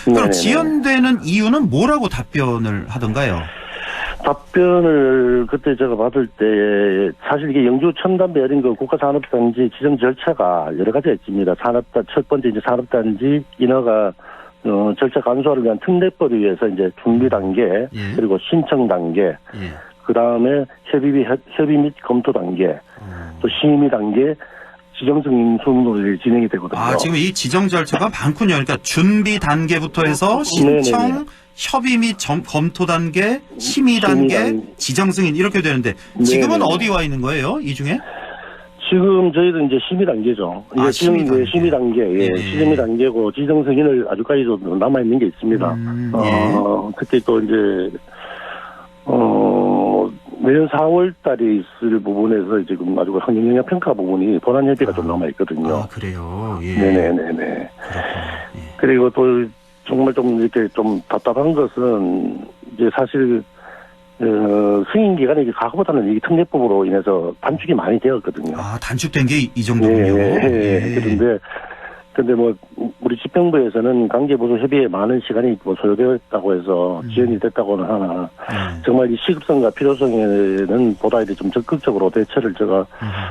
Speaker 2: 그럼
Speaker 11: 네네네.
Speaker 2: 지연되는 이유는 뭐라고 답변을 하던가요?
Speaker 11: 답변을 그때 제가 받을 때 사실 이게 영주 첨단 배열인 그 국가산업단지 지정 절차가 여러 가지가 있습니다. 첫 번째 이제 산업단지 인허가 절차 간소화를 위한 특례법에 의해서 이제 준비 단계 그리고 신청 단계 그 다음에 협의 및 검토 단계 또 심의 단계 지정 승인 순으로 진행이 되거든요.
Speaker 2: 지금 이 지정 절차가 많군요. 그러니까 준비 단계부터 해서 신청,
Speaker 11: 네네네.
Speaker 2: 협의 및 검토 단계, 심의 단계, 지정 승인 이렇게 되는데 지금은
Speaker 11: 네네네.
Speaker 2: 어디 와 있는 거예요? 이 중에?
Speaker 11: 지금 저희도 이제 심의 단계죠. 이게
Speaker 2: 심의 단계.
Speaker 11: 심의 단계, 심의 단계고 지정 승인을 아직까지도 남아 있는 게 있습니다. 특히 또 이제 내년 4월 달에 있을 부분에서 지금 아주 환경영향 평가 부분이 본안 협의가 좀 남아 있거든요.
Speaker 2: 그래요. 예.
Speaker 11: 네네네네. 그리고 또 정말 좀 이렇게 좀 답답한 것은 이제 사실 승인 기간이 과거보다는 이 특례법으로 인해서 단축이 많이 되었거든요.
Speaker 2: 단축된 게 이 정도군요.
Speaker 11: 근데 뭐 우리 집행부에서는 관계부서 협의에 많은 시간이 뭐 소요되었다고 해서 지연이 됐다고는 하나 정말 이 시급성과 필요성에는 보다 이제 좀 적극적으로 대처를 제가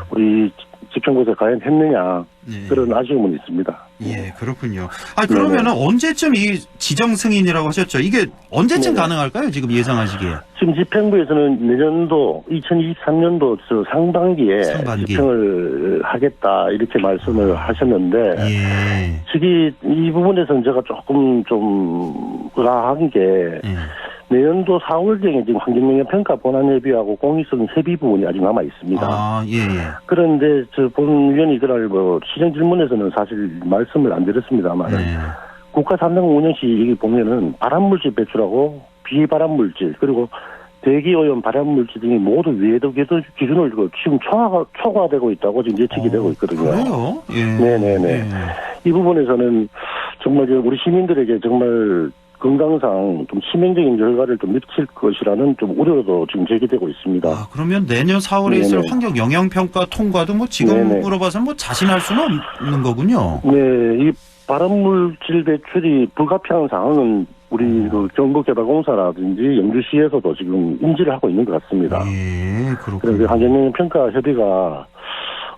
Speaker 11: 우리 집행부에서 과연 했느냐 그런 아쉬움은 있습니다.
Speaker 2: 예, 그렇군요. 그러면은 언제쯤 이 지정 승인이라고 하셨죠? 이게 언제쯤 가능할까요? 지금 예상하시기에?
Speaker 11: 지금 집행부에서는 내년도 2023년도 상반기에 집행을 하겠다 이렇게 말씀을 하셨는데 이 부분에서는 제가 조금 좀 의아한 게 내년도 4월경에 지금 환경영향평가 본안협의하고 공익성 협의 부분이 아직 남아 있습니다. 그런데 본 위원이 그날 시정 질문에서는 사실 말씀을 안 드렸습니다만 국가산당 운영 시 여기 보면은 발암물질 배출하고 비발암물질 그리고 대기오염 발암물질 등이 모두 외도 기준을 지금 초과되고 있다고 지금 예측이 되고 있거든요.
Speaker 2: 그래요?
Speaker 11: 네네네. 이 부분에서는 정말 우리 시민들에게 정말 건강상 좀 치명적인 결과를 좀 미칠 것이라는 좀 우려도 지금 제기되고 있습니다.
Speaker 2: 그러면 내년 4월에 있을 환경 영향평가 통과도 뭐 지금으로 봐서는 뭐 자신할 수는 없는 거군요.
Speaker 11: 네, 이 발암물질 배출이 불가피한 상황은 우리 그 정부개발공사라든지 영주시에서도 지금 인지를 하고 있는 것 같습니다.
Speaker 2: 그렇군요.
Speaker 11: 그래서 환경영향평가 협의가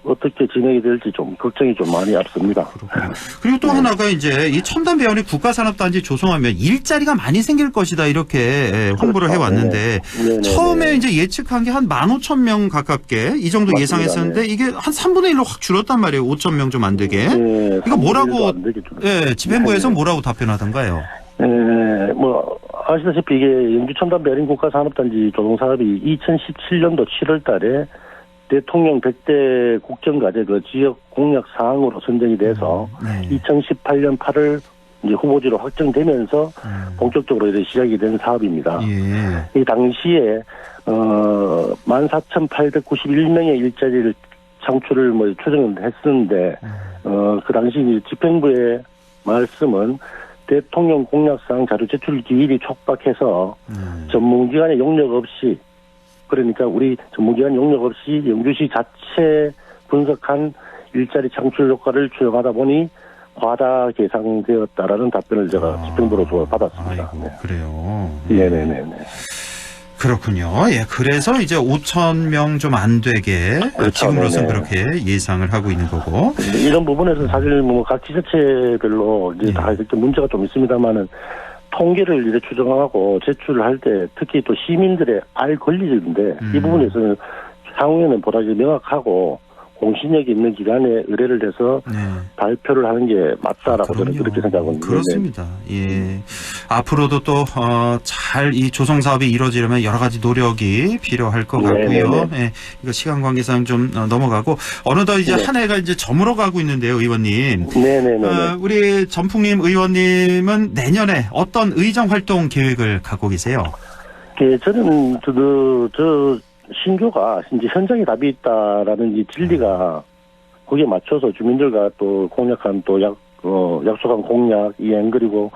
Speaker 11: 어떻게 진행이 될지 좀 걱정이 좀 많이 앞섭니다.
Speaker 2: 그리고 또 하나가 이제 이 첨단 배열의 국가산업단지 조성하면 일자리가 많이 생길 것이다 이렇게 홍보를 해왔는데 처음에 이제 예측한 게 한 15,000명 가깝게 이 정도 맞습니다. 예상했었는데 이게 한 3분의 1로 확 줄었단 말이에요. 5,000명 좀 안 되게. 이거 뭐라고 집행부에서 뭐라고 답변하던가요?
Speaker 11: 뭐 아시다시피 이게 영주 첨단 배열인 국가산업단지 조성 사업이 2017년도 7월 달에 대통령 100대 국정과제 그 지역 공약 사항으로 선정이 돼서 2018년 8월 이제 후보지로 확정되면서 본격적으로 이제 시작이 된 사업입니다. 이 당시에 14,891명의 일자리를 창출을 추정했었는데 그 당시 이제 집행부의 말씀은 대통령 공약사항 자료 제출 기일이 촉박해서 전문기관의 용역 없이 그러니까 우리 전문기관 용역 없이 영주시 자체 분석한 일자리 창출 효과를 추정하다 보니 과다 계상되었다라는 답변을 제가 집행부로 받았습니다.
Speaker 2: 아이고, 그래요.
Speaker 11: 네네네.
Speaker 2: 그렇군요. 예, 그래서 이제 5,000명 좀 안 되게
Speaker 11: 그렇죠.
Speaker 2: 지금으로선
Speaker 11: 네네.
Speaker 2: 그렇게 예상을 하고 있는 거고.
Speaker 11: 이런 부분에서 사실 뭐 각 지자체별로 이제 다 이렇게 문제가 좀 있습니다만은 통계를 이제 추정하고 제출을 할 때 특히 또 시민들의 알 권리인데 이 부분에서는 향후에는 보다 명확하고 공신력이 있는 기관에 의뢰를 해서 발표를 하는 게 맞다라고 저는 그렇게 생각합니다.
Speaker 2: 그렇습니다. 예. 앞으로도 또, 잘 이 조성 사업이 이루어지려면 여러 가지 노력이 필요할 것 같고요. 예. 이거 시간 관계상 좀 넘어가고, 어느덧 이제 한 해가 이제 저물어 가고 있는데요, 의원님.
Speaker 11: 네네네.
Speaker 2: 우리 전풍님 의원님은 내년에 어떤 의정 활동 계획을 갖고 계세요?
Speaker 11: 예, 저는 신조가 이제 현장에 답이 있다라는 이 진리가 거기에 맞춰서 주민들과 또 공약한 또 약속한 공약 이행 그리고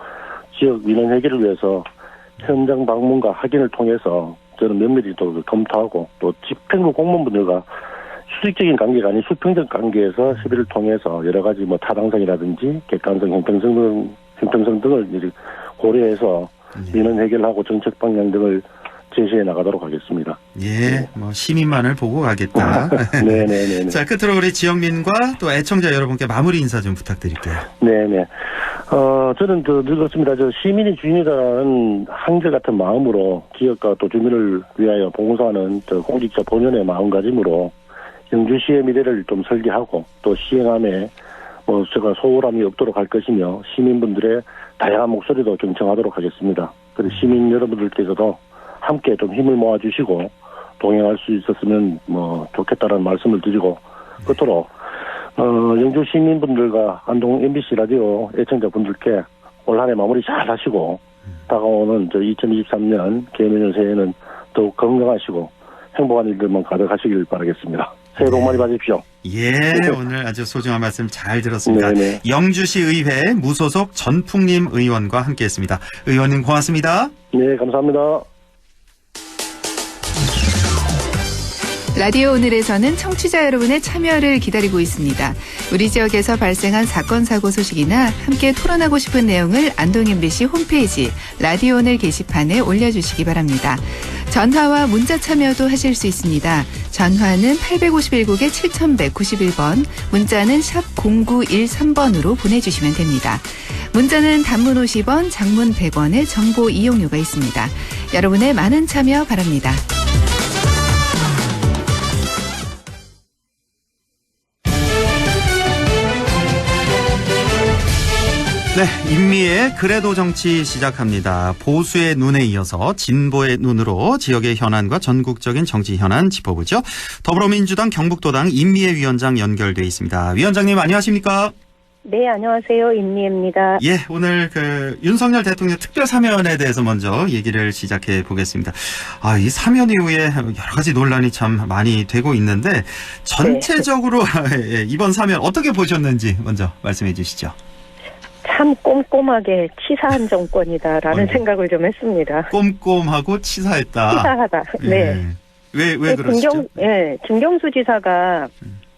Speaker 11: 지역 민원 해결을 위해서 현장 방문과 확인을 통해서 저는 면밀히 또 검토하고 또 집행부 공무원분들과 수직적인 관계가 아닌 수평적 관계에서 협의를 통해서 여러 가지 뭐 타당성이라든지 객관성, 형평성 등을 이제 고려해서 민원 해결하고 정책 방향 등을 제시해 나가도록 하겠습니다.
Speaker 2: 예, 뭐 시민만을 보고 가겠다.
Speaker 11: 네네네.
Speaker 2: 자, 끝으로 우리 지역민과 또 애청자 여러분께 마무리 인사 좀 부탁드릴게요.
Speaker 11: 네네. 저는 늙었습니다. 시민이 주인이라는 한결같은 마음으로 지역과 또 주민을 위하여 봉사하는 공직자 본연의 마음가짐으로 영주시의 미래를 좀 설계하고 또 시행함에 제가 소홀함이 없도록 할 것이며 시민분들의 다양한 목소리도 경청하도록 하겠습니다. 그리고 시민 여러분들께서도 함께 좀 힘을 모아주시고 동행할 수 있었으면 좋겠다라는 말씀을 드리고 끝으로 영주 시민분들과 안동 MBC 라디오 애청자분들께 올 한 해 마무리 잘 하시고 다가오는 2023년 개묘년 새해는 더욱 건강하시고 행복한 일들만 가득하시길 바라겠습니다. 새해 복 많이 받으십시오.
Speaker 2: 예, 오늘 아주 소중한 말씀 잘 들었습니다.
Speaker 11: 네네.
Speaker 2: 영주시 의회 무소속 전풍님 의원과 함께했습니다. 의원님 고맙습니다.
Speaker 11: 네, 감사합니다.
Speaker 12: 라디오 오늘에서는 청취자 여러분의 참여를 기다리고 있습니다. 우리 지역에서 발생한 사건 사고 소식이나 함께 토론하고 싶은 내용을 안동 MBC 홈페이지 라디오 오늘 게시판에 올려주시기 바랍니다. 전화와 문자 참여도 하실 수 있습니다. 전화는 851국에 7191번, 문자는 샵 0913번으로 보내주시면 됩니다. 문자는 단문 50원, 장문 100원의 정보 이용료가 있습니다. 여러분의 많은 참여 바랍니다.
Speaker 2: 네, 인미의 그래도 정치 시작합니다. 보수의 눈에 이어서 진보의 눈으로 지역의 현안과 전국적인 정치 현안 짚어보죠. 더불어민주당 경북도당 인미애 위원장 연결돼 있습니다. 위원장님 안녕하십니까?
Speaker 13: 네, 안녕하세요. 임미애입니다.
Speaker 2: 예, 오늘 윤석열 대통령 특별 사면에 대해서 먼저 얘기를 시작해 보겠습니다. 이 사면 이후에 여러 가지 논란이 참 많이 되고 있는데 전체적으로 이번 사면 어떻게 보셨는지 먼저 말씀해 주시죠.
Speaker 13: 참 꼼꼼하게 치사한 정권이다라는 생각을 좀 했습니다.
Speaker 2: 꼼꼼하고 치사했다.
Speaker 13: 치사하다. 네.
Speaker 2: 왜 그러시죠?
Speaker 13: 김경수 지사가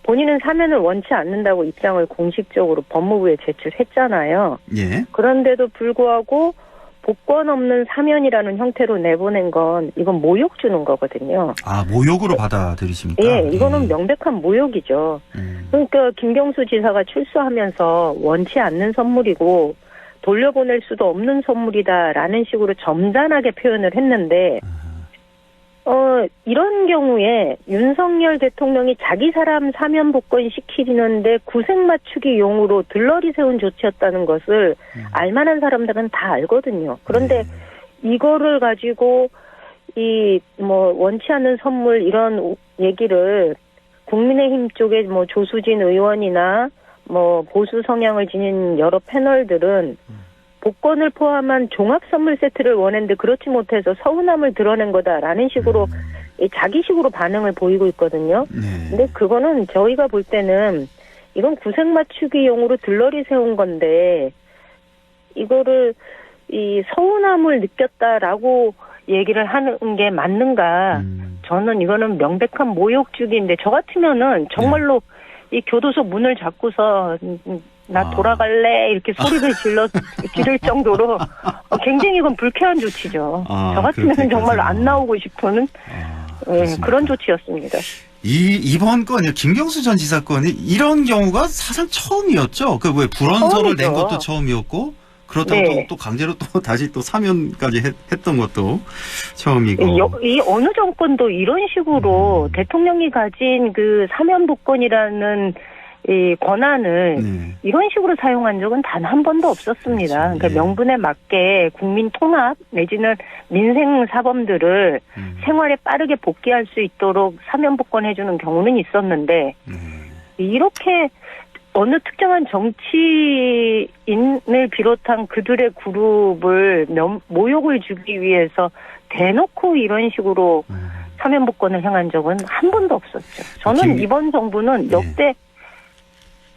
Speaker 13: 본인은 사면을 원치 않는다고 입장을 공식적으로 법무부에 제출했잖아요.
Speaker 2: 예.
Speaker 13: 그런데도 불구하고 복권 없는 사면이라는 형태로 내보낸 건 이건 모욕 주는 거거든요.
Speaker 2: 모욕으로 받아들이십니까?
Speaker 13: 예, 이거는 명백한 모욕이죠. 그러니까 김경수 지사가 출소하면서 원치 않는 선물이고 돌려보낼 수도 없는 선물이다라는 식으로 점잖하게 표현을 했는데 이런 경우에 윤석열 대통령이 자기 사람 사면 복권 시키는데 구색 맞추기 용으로 들러리 세운 조치였다는 것을 알만한 사람들은 다 알거든요. 그런데 이거를 가지고 원치 않는 선물 이런 얘기를 국민의힘 쪽에 조수진 의원이나 보수 성향을 지닌 여러 패널들은 복권을 포함한 종합 선물 세트를 원했는데 그렇지 못해서 서운함을 드러낸 거다라는 식으로 자기식으로 반응을 보이고 있거든요. 근데 그거는 저희가 볼 때는 이건 구색 맞추기용으로 들러리 세운 건데 이거를 서운함을 느꼈다라고 얘기를 하는 게 맞는가? 저는 이거는 명백한 모욕주기인데 저 같으면은 정말로 이 교도소 문을 잡고서 나 돌아갈래 이렇게 소리를 지를 정도로 굉장히 이건 불쾌한 조치죠. 저 같으면 정말 안 나오고 싶은 그런 조치였습니다.
Speaker 2: 이번 건이요. 김경수 전 지사 건이 이런 경우가 사상 처음이었죠. 그 왜 불원서를 낸 것도 처음이었고 그렇다고
Speaker 13: 네.
Speaker 2: 또 강제로 또 다시 또 사면까지 했던 것도 처음이고.
Speaker 13: 이 어느 정권도 이런 식으로 대통령이 가진 그 사면복권이라는 이 권한을 이런 식으로 사용한 적은 단 한 번도 없었습니다. 그러니까 명분에 맞게 국민 통합 내지는 민생 사범들을 생활에 빠르게 복귀할 수 있도록 사면복권해주는 경우는 있었는데 이렇게 어느 특정한 정치인을 비롯한 그들의 그룹을 모욕을 주기 위해서 대놓고 이런 식으로 사면복권을 행한 적은 한 번도 없었죠. 저는 이번 정부는 역대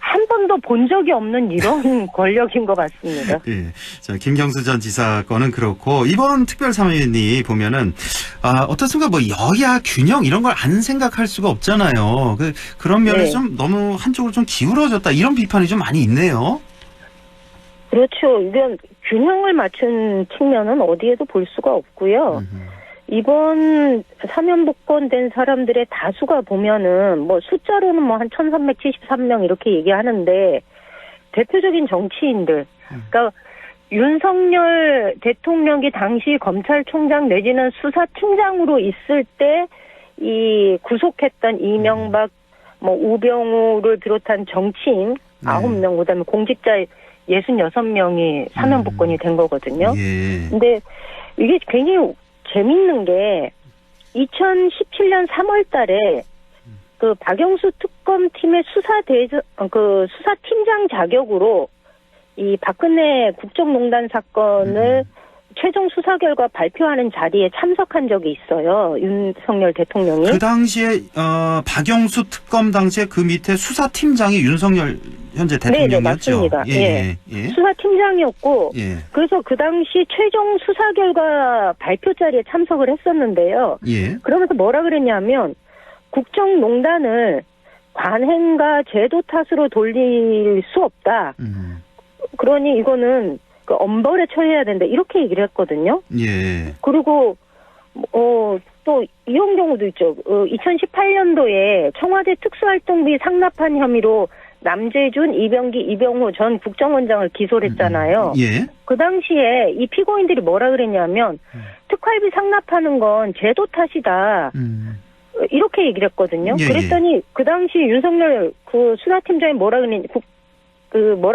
Speaker 13: 한 번도 본 적이 없는 이런 권력인 것 같습니다.
Speaker 2: 예. 자, 김경수 전 지사 건은 그렇고, 이번 특별사면이 보면은, 어떻습니까? 뭐, 여야 균형 이런 걸 안 생각할 수가 없잖아요. 그런 면에서 좀 너무 한쪽으로 좀 기울어졌다. 이런 비판이 좀 많이 있네요.
Speaker 13: 그렇죠. 이건 균형을 맞춘 측면은 어디에도 볼 수가 없고요. 이번 사면복권 된 사람들의 다수가 보면은 뭐 숫자로는 뭐 한 1373명 이렇게 얘기하는데 대표적인 정치인들. 그러니까 윤석열 대통령이 당시 검찰총장 내지는 수사팀장으로 있을 때 이 구속했던 이명박 뭐 우병우를 비롯한 정치인 9명 그다음에 공직자 66명이 사면복권이 된 거거든요. 근데 이게 굉장히 재밌는 게 2017년 3월 달에 그 박영수 특검팀의 수사팀장 자격으로 이 박근혜 국정농단 사건을 최종 수사 결과 발표하는 자리에 참석한 적이 있어요. 윤석열 대통령이.
Speaker 2: 그 당시에 박영수 특검 당시에 그 밑에 수사팀장이 윤석열 현재 대통령이었죠.
Speaker 13: 네, 맞습니다.
Speaker 2: 예.
Speaker 13: 수사팀장이었고 그래서 그 당시 최종 수사 결과 발표 자리에 참석을 했었는데요. 그러면서 뭐라 그랬냐면 국정농단을 관행과 제도 탓으로 돌릴 수 없다. 그러니 이거는 그 엄벌에 처해야 된다. 이렇게 얘기를 했거든요. 그리고 또 이런 경우도 있죠. 2018년도에 청와대 특수활동비 상납한 혐의로 남재준, 이병기, 이병호 전 국정원장을 기소를 했잖아요. 그 당시에 이 피고인들이 뭐라 그랬냐면 특활비 상납하는 건 제도 탓이다. 이렇게 얘기를 했거든요. 그랬더니 그 당시 윤석열 그 수사팀장이 뭐라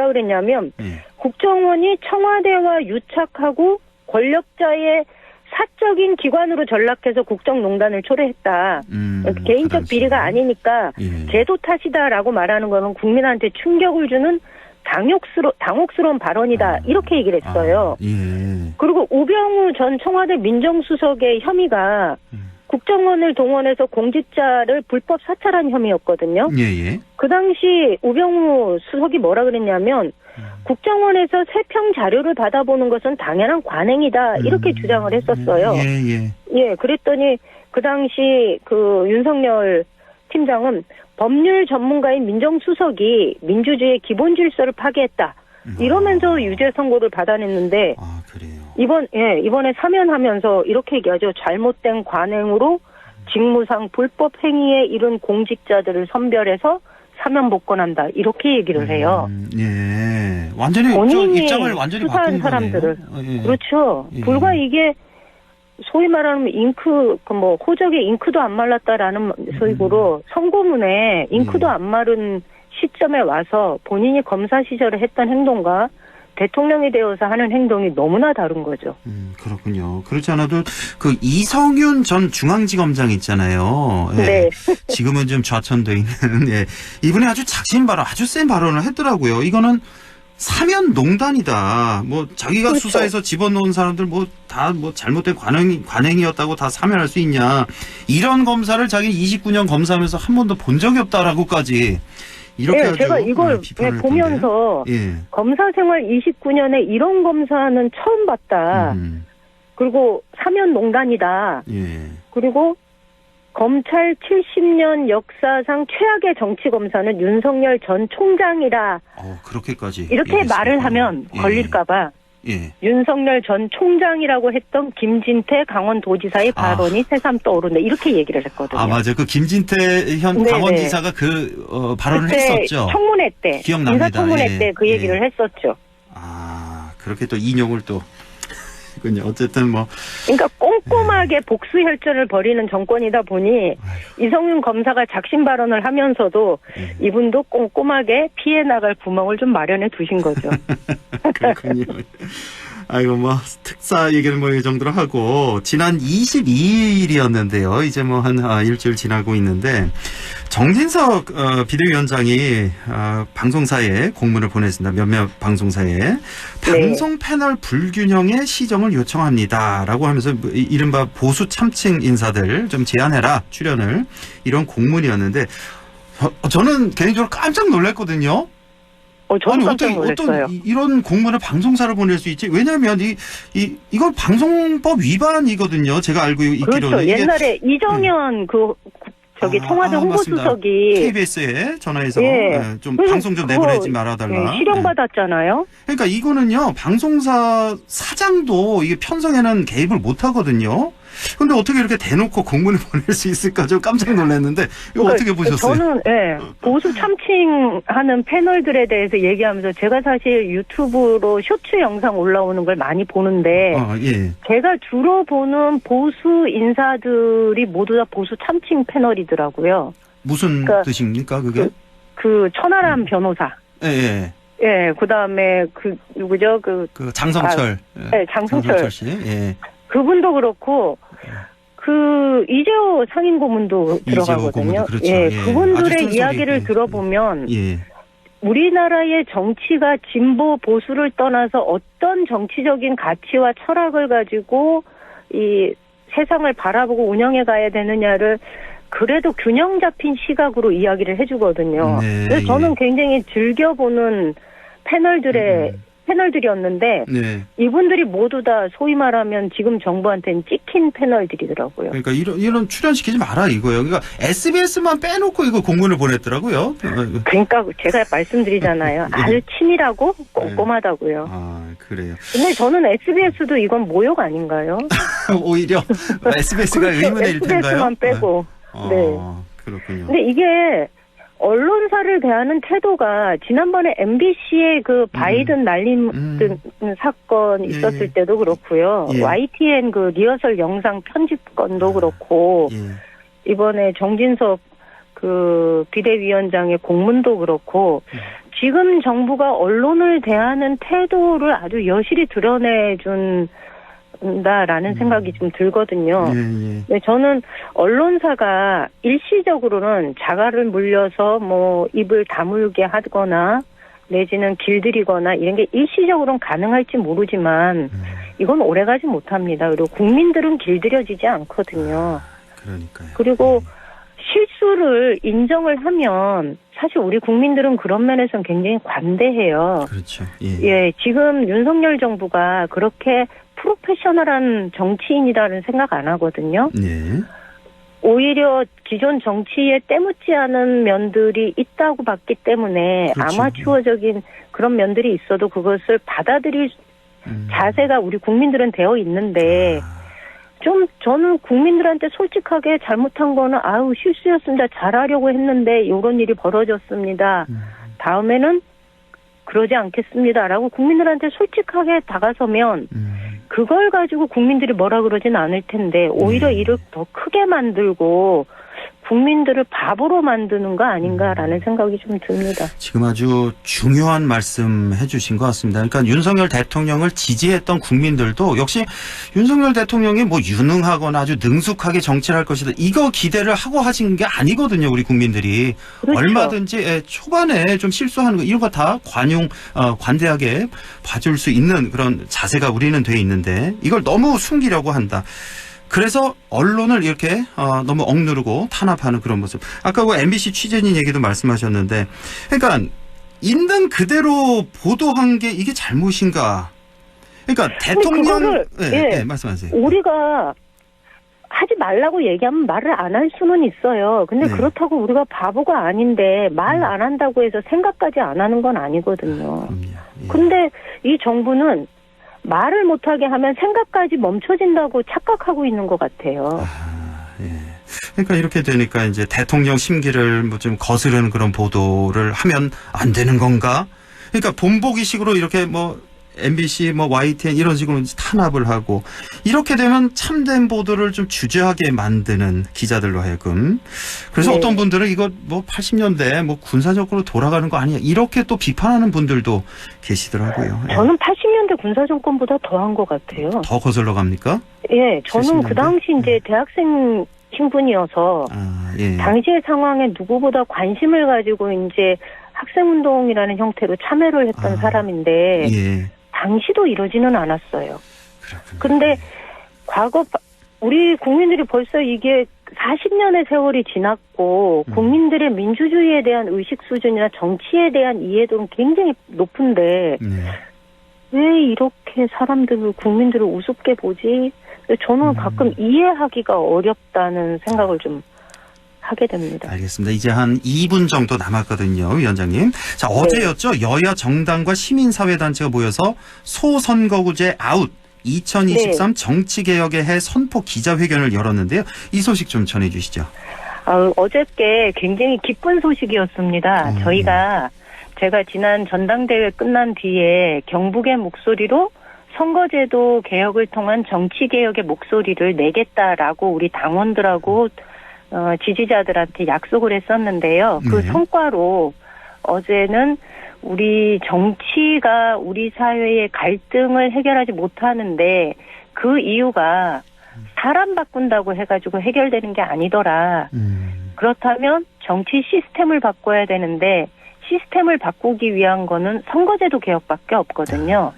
Speaker 13: 그랬냐면 국정원이 청와대와 유착하고 권력자의 사적인 기관으로 전락해서 국정농단을 초래했다. 개인적 비리가 아니니까 제도 탓이다라고 말하는 거는 국민한테 충격을 주는 당혹스러운 발언이다. 이렇게 얘기를 했어요. 그리고 우병우 전 청와대 민정수석의 혐의가 국정원을 동원해서 공직자를 불법 사찰한 혐의였거든요. 그 당시 우병우 수석이 뭐라 그랬냐면 국정원에서 세평 자료를 받아보는 것은 당연한 관행이다. 이렇게 주장을 했었어요. 그랬더니 그 당시 그 윤석열 팀장은 법률 전문가인 민정수석이 민주주의의 기본 질서를 파괴했다. 이러면서 유죄 선고를 받아냈는데 이번에 사면하면서 이렇게 얘기하죠. 잘못된 관행으로 직무상 불법 행위에 이른 공직자들을 선별해서 사면복권한다. 이렇게 얘기를 해요.
Speaker 2: 완전히 입장을 완전히
Speaker 13: 수사한 사람들을. 그렇죠. 불과 이게 소위 말하면 호적에 잉크도 안 말랐다라는 소식으로 선고문에 잉크도 안 마른 시점에 와서 본인이 검사 시절에 했던 행동과 대통령이 되어서 하는 행동이 너무나 다른 거죠.
Speaker 2: 그렇군요. 그렇지 않아도 그 이성윤 전 중앙지검장 있잖아요. 지금은 좀 좌천돼 있는. 이분이 아주 작심 발언, 아주 센 발언을 했더라고요. 이거는 사면 농단이다. 뭐 자기가
Speaker 13: 그렇죠.
Speaker 2: 수사해서 집어넣은 사람들 다 잘못된 관행이었다고 다 사면할 수 있냐. 이런 검사를 자기는 29년 검사하면서 한 번도 본 적이 없다라고까지. 이렇게
Speaker 13: 제가 이걸 보면서 검사 생활 29년에 이런 검사는 처음 봤다. 그리고 사면 농단이다. 그리고 검찰 70년 역사상 최악의 정치 검사는 윤석열 전 총장이라
Speaker 2: 그렇게까지
Speaker 13: 이렇게
Speaker 2: 얘기했어요.
Speaker 13: 말을 하면 걸릴까봐
Speaker 2: 예.
Speaker 13: 윤석열 전 총장이라고 했던 김진태 강원도지사의 발언이 새삼 떠오른다 이렇게 얘기를 했거든요.
Speaker 2: 아 맞아요. 그 김진태 현
Speaker 13: 네네.
Speaker 2: 강원지사가 발언을 했었죠.
Speaker 13: 청문회 때
Speaker 2: 기억납니다.
Speaker 13: 인사청문회 때 그 얘기를 했었죠.
Speaker 2: 그렇게 또 인용을 또 군요. 어쨌든 뭐
Speaker 13: 그러니까 꼼꼼하게 복수 혈전을 벌이는 정권이다 보니 이성윤 검사가 작심 발언을 하면서도 이분도 꼼꼼하게 피해 나갈 구멍을 좀 마련해 두신 거죠.
Speaker 2: 그렇군요. 아이고 뭐 특사 얘기는 뭐 이 정도로 하고 지난 22일이었는데요. 이제 뭐 한 일주일 지나고 있는데 정진석 비대위원장이 방송사에 공문을 보냈습니다. 몇몇 방송사에 방송 패널 불균형의 시정을 요청합니다라고 하면서 이른바 보수 참칭 인사들 좀 제한해라 출연을 이런 공문이었는데 저는 개인적으로 깜짝 놀랐거든요.
Speaker 13: 저는 깜짝 놀랐어요.
Speaker 2: 어떤 이런 공문을 방송사로 보낼 수 있지? 왜냐하면 이건 방송법 위반이거든요. 제가 알고 있기로는.
Speaker 13: 그렇죠. 옛날에 이정현 청와대 홍보수석이
Speaker 2: KBS에 전화해서 좀 방송 좀 내보내지 말아달라.
Speaker 13: 실형받았잖아요.
Speaker 2: 그러니까 이거는요. 방송사 사장도 이게 편성에는 개입을 못 하거든요. 근데 어떻게 이렇게 대놓고 공문을 보낼 수 있을까 좀 깜짝 놀랐는데 이거 어떻게 보셨어요?
Speaker 13: 저는 보수 참칭하는 패널들에 대해서 얘기하면서 제가 사실 유튜브로 쇼츠 영상 올라오는 걸 많이 보는데 제가 주로 보는 보수 인사들이 모두 다 보수 참칭 패널이더라고요.
Speaker 2: 무슨 뜻입니까 그게?
Speaker 13: 그 천하람 변호사. 그다음에 누구죠?
Speaker 2: 장성철.
Speaker 13: 장성철
Speaker 2: 씨.
Speaker 13: 그분도 그렇고 이재호 상임고문도 들어가거든요.
Speaker 2: 그렇죠.
Speaker 13: 그분들의 이야기를 들어보면 우리나라의 정치가 진보 보수를 떠나서 어떤 정치적인 가치와 철학을 가지고 이 세상을 바라보고 운영해 가야 되느냐를 그래도 균형 잡힌 시각으로 이야기를 해주거든요. 그래서 저는 굉장히 즐겨보는 패널들이었는데 이분들이 모두 다 소위 말하면 지금 정부한테는 찍힌 패널들이더라고요.
Speaker 2: 그러니까 이런 출연시키지 마라 이거예요. 그러니까 SBS만 빼놓고 이거 공문을 보냈더라고요.
Speaker 13: 그러니까 제가 말씀드리잖아요. 아주 치밀하고 꼼꼼하다고요.
Speaker 2: 그래요.
Speaker 13: 근데 저는 SBS도 이건 모욕 아닌가요?
Speaker 2: 오히려 SBS가
Speaker 13: 그렇죠.
Speaker 2: 의문의 일텐가요?
Speaker 13: SBS만 빼고.
Speaker 2: 그렇군요.
Speaker 13: 근데 이게 언론사를 대하는 태도가 지난번에 MBC의 그 바이든 날림 사건 있었을 때도 그렇고요. YTN 그 리허설 영상 편집 건도 그렇고 이번에 정진석 그 비대위원장의 공문도 그렇고 지금 정부가 언론을 대하는 태도를 아주 여실히 드러내준 다라는 생각이 좀 들거든요. 네, 저는 언론사가 일시적으로는 자갈을 물려서 뭐 입을 다물게 하거나 내지는 길들이거나 이런 게 일시적으로는 가능할지 모르지만 이건 오래가지 못합니다. 그리고 국민들은 길들여지지 않거든요.
Speaker 2: 그러니까요.
Speaker 13: 그리고 실수를 인정을 하면 사실 우리 국민들은 그런 면에서는 굉장히 관대해요.
Speaker 2: 그렇죠.
Speaker 13: 지금 윤석열 정부가 그렇게 프로페셔널한 정치인이라는 생각 안 하거든요. 오히려 기존 정치에 때묻지 않은 면들이 있다고 봤기 때문에 아마추어적인 그런 면들이 있어도 그것을 받아들일 자세가 우리 국민들은 되어 있는데 저는 국민들한테 솔직하게 잘못한 거는 실수였습니다. 잘하려고 했는데 이런 일이 벌어졌습니다. 다음에는 그러지 않겠습니다라고 국민들한테 솔직하게 다가서면 그걸 가지고 국민들이 뭐라 그러진 않을 텐데 오히려 일을 더 크게 만들고 국민들을 바보로 만드는 거 아닌가라는 생각이 좀 듭니다.
Speaker 2: 지금 아주 중요한 말씀 해주신 것 같습니다. 그러니까 윤석열 대통령을 지지했던 국민들도 역시 윤석열 대통령이 뭐 유능하거나 아주 능숙하게 정치를 할 것이다. 이거 기대를 하고 하신 게 아니거든요. 우리 국민들이. 그렇죠. 얼마든지 초반에 좀 실수하는 거 이런 거 다 관대하게 봐줄 수 있는 그런 자세가 우리는 돼 있는데 이걸 너무 숨기려고 한다. 그래서 언론을 이렇게 너무 억누르고 탄압하는 그런 모습. 아까 그 MBC 취재진 얘기도 말씀하셨는데, 그러니까 있는 그대로 보도한 게 이게 잘못인가? 그러니까 대통령 말씀하세요.
Speaker 13: 우리가 하지 말라고 얘기하면 말을 안 할 수는 있어요. 근데
Speaker 2: 네.
Speaker 13: 그렇다고 우리가 바보가 아닌데 말 안 한다고 해서 생각까지 안 하는 건 아니거든요. 근데 이 정부는 말을 못하게 하면 생각까지 멈춰진다고 착각하고 있는 것 같아요.
Speaker 2: 그러니까 이렇게 되니까 이제 대통령 심기를 뭐 좀 거스르는 그런 보도를 하면 안 되는 건가? 그러니까 본보기식으로 이렇게 뭐 MBC, 뭐 YTN 이런 식으로 탄압을 하고 이렇게 되면 참된 보도를 좀 주저하게 만드는 기자들로 하여금. 그래서
Speaker 13: 네.
Speaker 2: 어떤 분들은 이거 뭐 80년대 뭐 군사적으로 돌아가는 거 아니야 이렇게 또 비판하는 분들도 계시더라고요. 예.
Speaker 13: 저는 80년대 군사정권보다 더한 것 같아요.
Speaker 2: 더 거슬러 갑니까?
Speaker 13: 예, 저는
Speaker 2: 70년대?
Speaker 13: 그 당시 이제 대학생 신분이어서
Speaker 2: 예.
Speaker 13: 당시의 상황에 누구보다 관심을 가지고 이제 학생운동이라는 형태로 참여를 했던 사람인데
Speaker 2: 예.
Speaker 13: 당시도 이러지는 않았어요. 그런데 과거 우리 국민들이 벌써 이게 40년의 세월이 지났고 국민들의 민주주의에 대한 의식 수준이나 정치에 대한 이해도는 굉장히 높은데 왜 이렇게 사람들을 국민들을 우습게 보지? 저는 가끔 이해하기가 어렵다는 생각을 좀 하게 됩니다.
Speaker 2: 알겠습니다. 이제 한 2분 정도 남았거든요, 위원장님. 자, 어제였죠. 여야 정당과 시민사회단체가 모여서 소선거구제 아웃 2023 정치개혁의 해 선포 기자회견을 열었는데요. 이 소식 좀 전해주시죠.
Speaker 13: 어저께 굉장히 기쁜 소식이었습니다. 제가 지난 전당대회 끝난 뒤에 경북의 목소리로 선거제도 개혁을 통한 정치개혁의 목소리를 내겠다라고 우리 당원들하고 지지자들한테 약속을 했었는데요. 그 성과로 어제는 우리 정치가 우리 사회의 갈등을 해결하지 못하는데 그 이유가 사람 바꾼다고 해가지고 해결되는 게 아니더라. 그렇다면 정치 시스템을 바꿔야 되는데 시스템을 바꾸기 위한 거는 선거제도 개혁밖에 없거든요.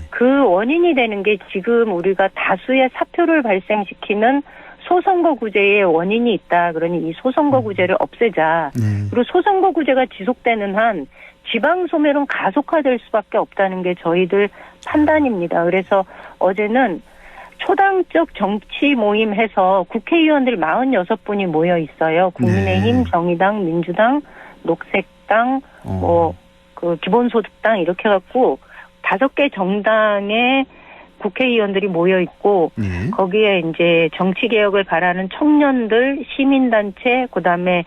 Speaker 13: 그 원인이 되는 게 지금 우리가 다수의 사표를 발생시키는 소선거구제의 원인이 있다. 그러니 이 소선거구제를 없애자. 그리고 소선거구제가 지속되는 한 지방소멸은 가속화될 수밖에 없다는 게 저희들 판단입니다. 그래서 어제는 초당적 정치 모임 해서 국회의원들 46분이 모여 있어요. 국민의힘, 정의당, 민주당, 녹색당, 그 기본소득당 이렇게 해갖고 5개 정당의 국회의원들이 모여 있고 거기에 이제 정치개혁을 바라는 청년들, 시민단체, 그다음에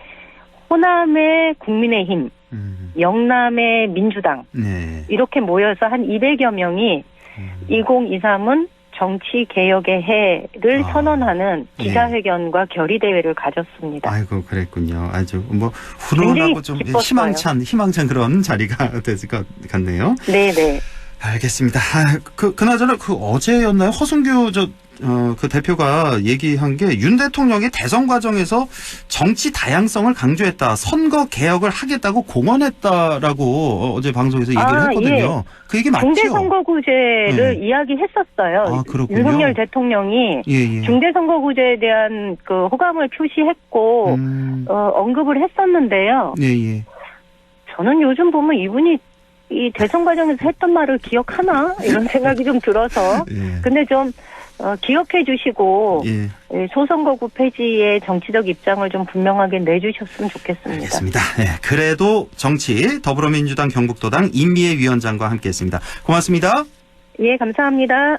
Speaker 13: 호남의 국민의힘, 영남의 민주당 이렇게 모여서 한 200여 명이 2023은 정치개혁의 해를 선언하는 기자회견과 결의대회를 가졌습니다.
Speaker 2: 아이고, 그랬군요. 아주 뭐 훈훈하고 좀 희망찬 그런 자리가 됐을 것 같네요.
Speaker 13: 네네.
Speaker 2: 알겠습니다. 그나저나 어제였나요? 허순규 그 대표가 얘기한 게 윤 대통령이 대선 과정에서 정치 다양성을 강조했다. 선거 개혁을 하겠다고 공언했다라고 어제 방송에서 얘기를 했거든요. 그 얘기 맞죠?
Speaker 13: 중대선거구제를 이야기했었어요.
Speaker 2: 그렇군요.
Speaker 13: 윤석열 대통령이 중대선거구제에 대한 그 호감을 표시했고 언급을 했었는데요. 저는 요즘 보면 이분이 이 대선 과정에서 했던 말을 기억하나? 이런 생각이 좀 들어서. 근데 좀 기억해 주시고 소선거구 폐지의 정치적 입장을 좀 분명하게 내주셨으면 좋겠습니다.
Speaker 2: 알겠습니다. 그래도 정치 더불어민주당 경북도당 임미애 위원장과 함께했습니다. 고맙습니다.
Speaker 13: 예, 감사합니다.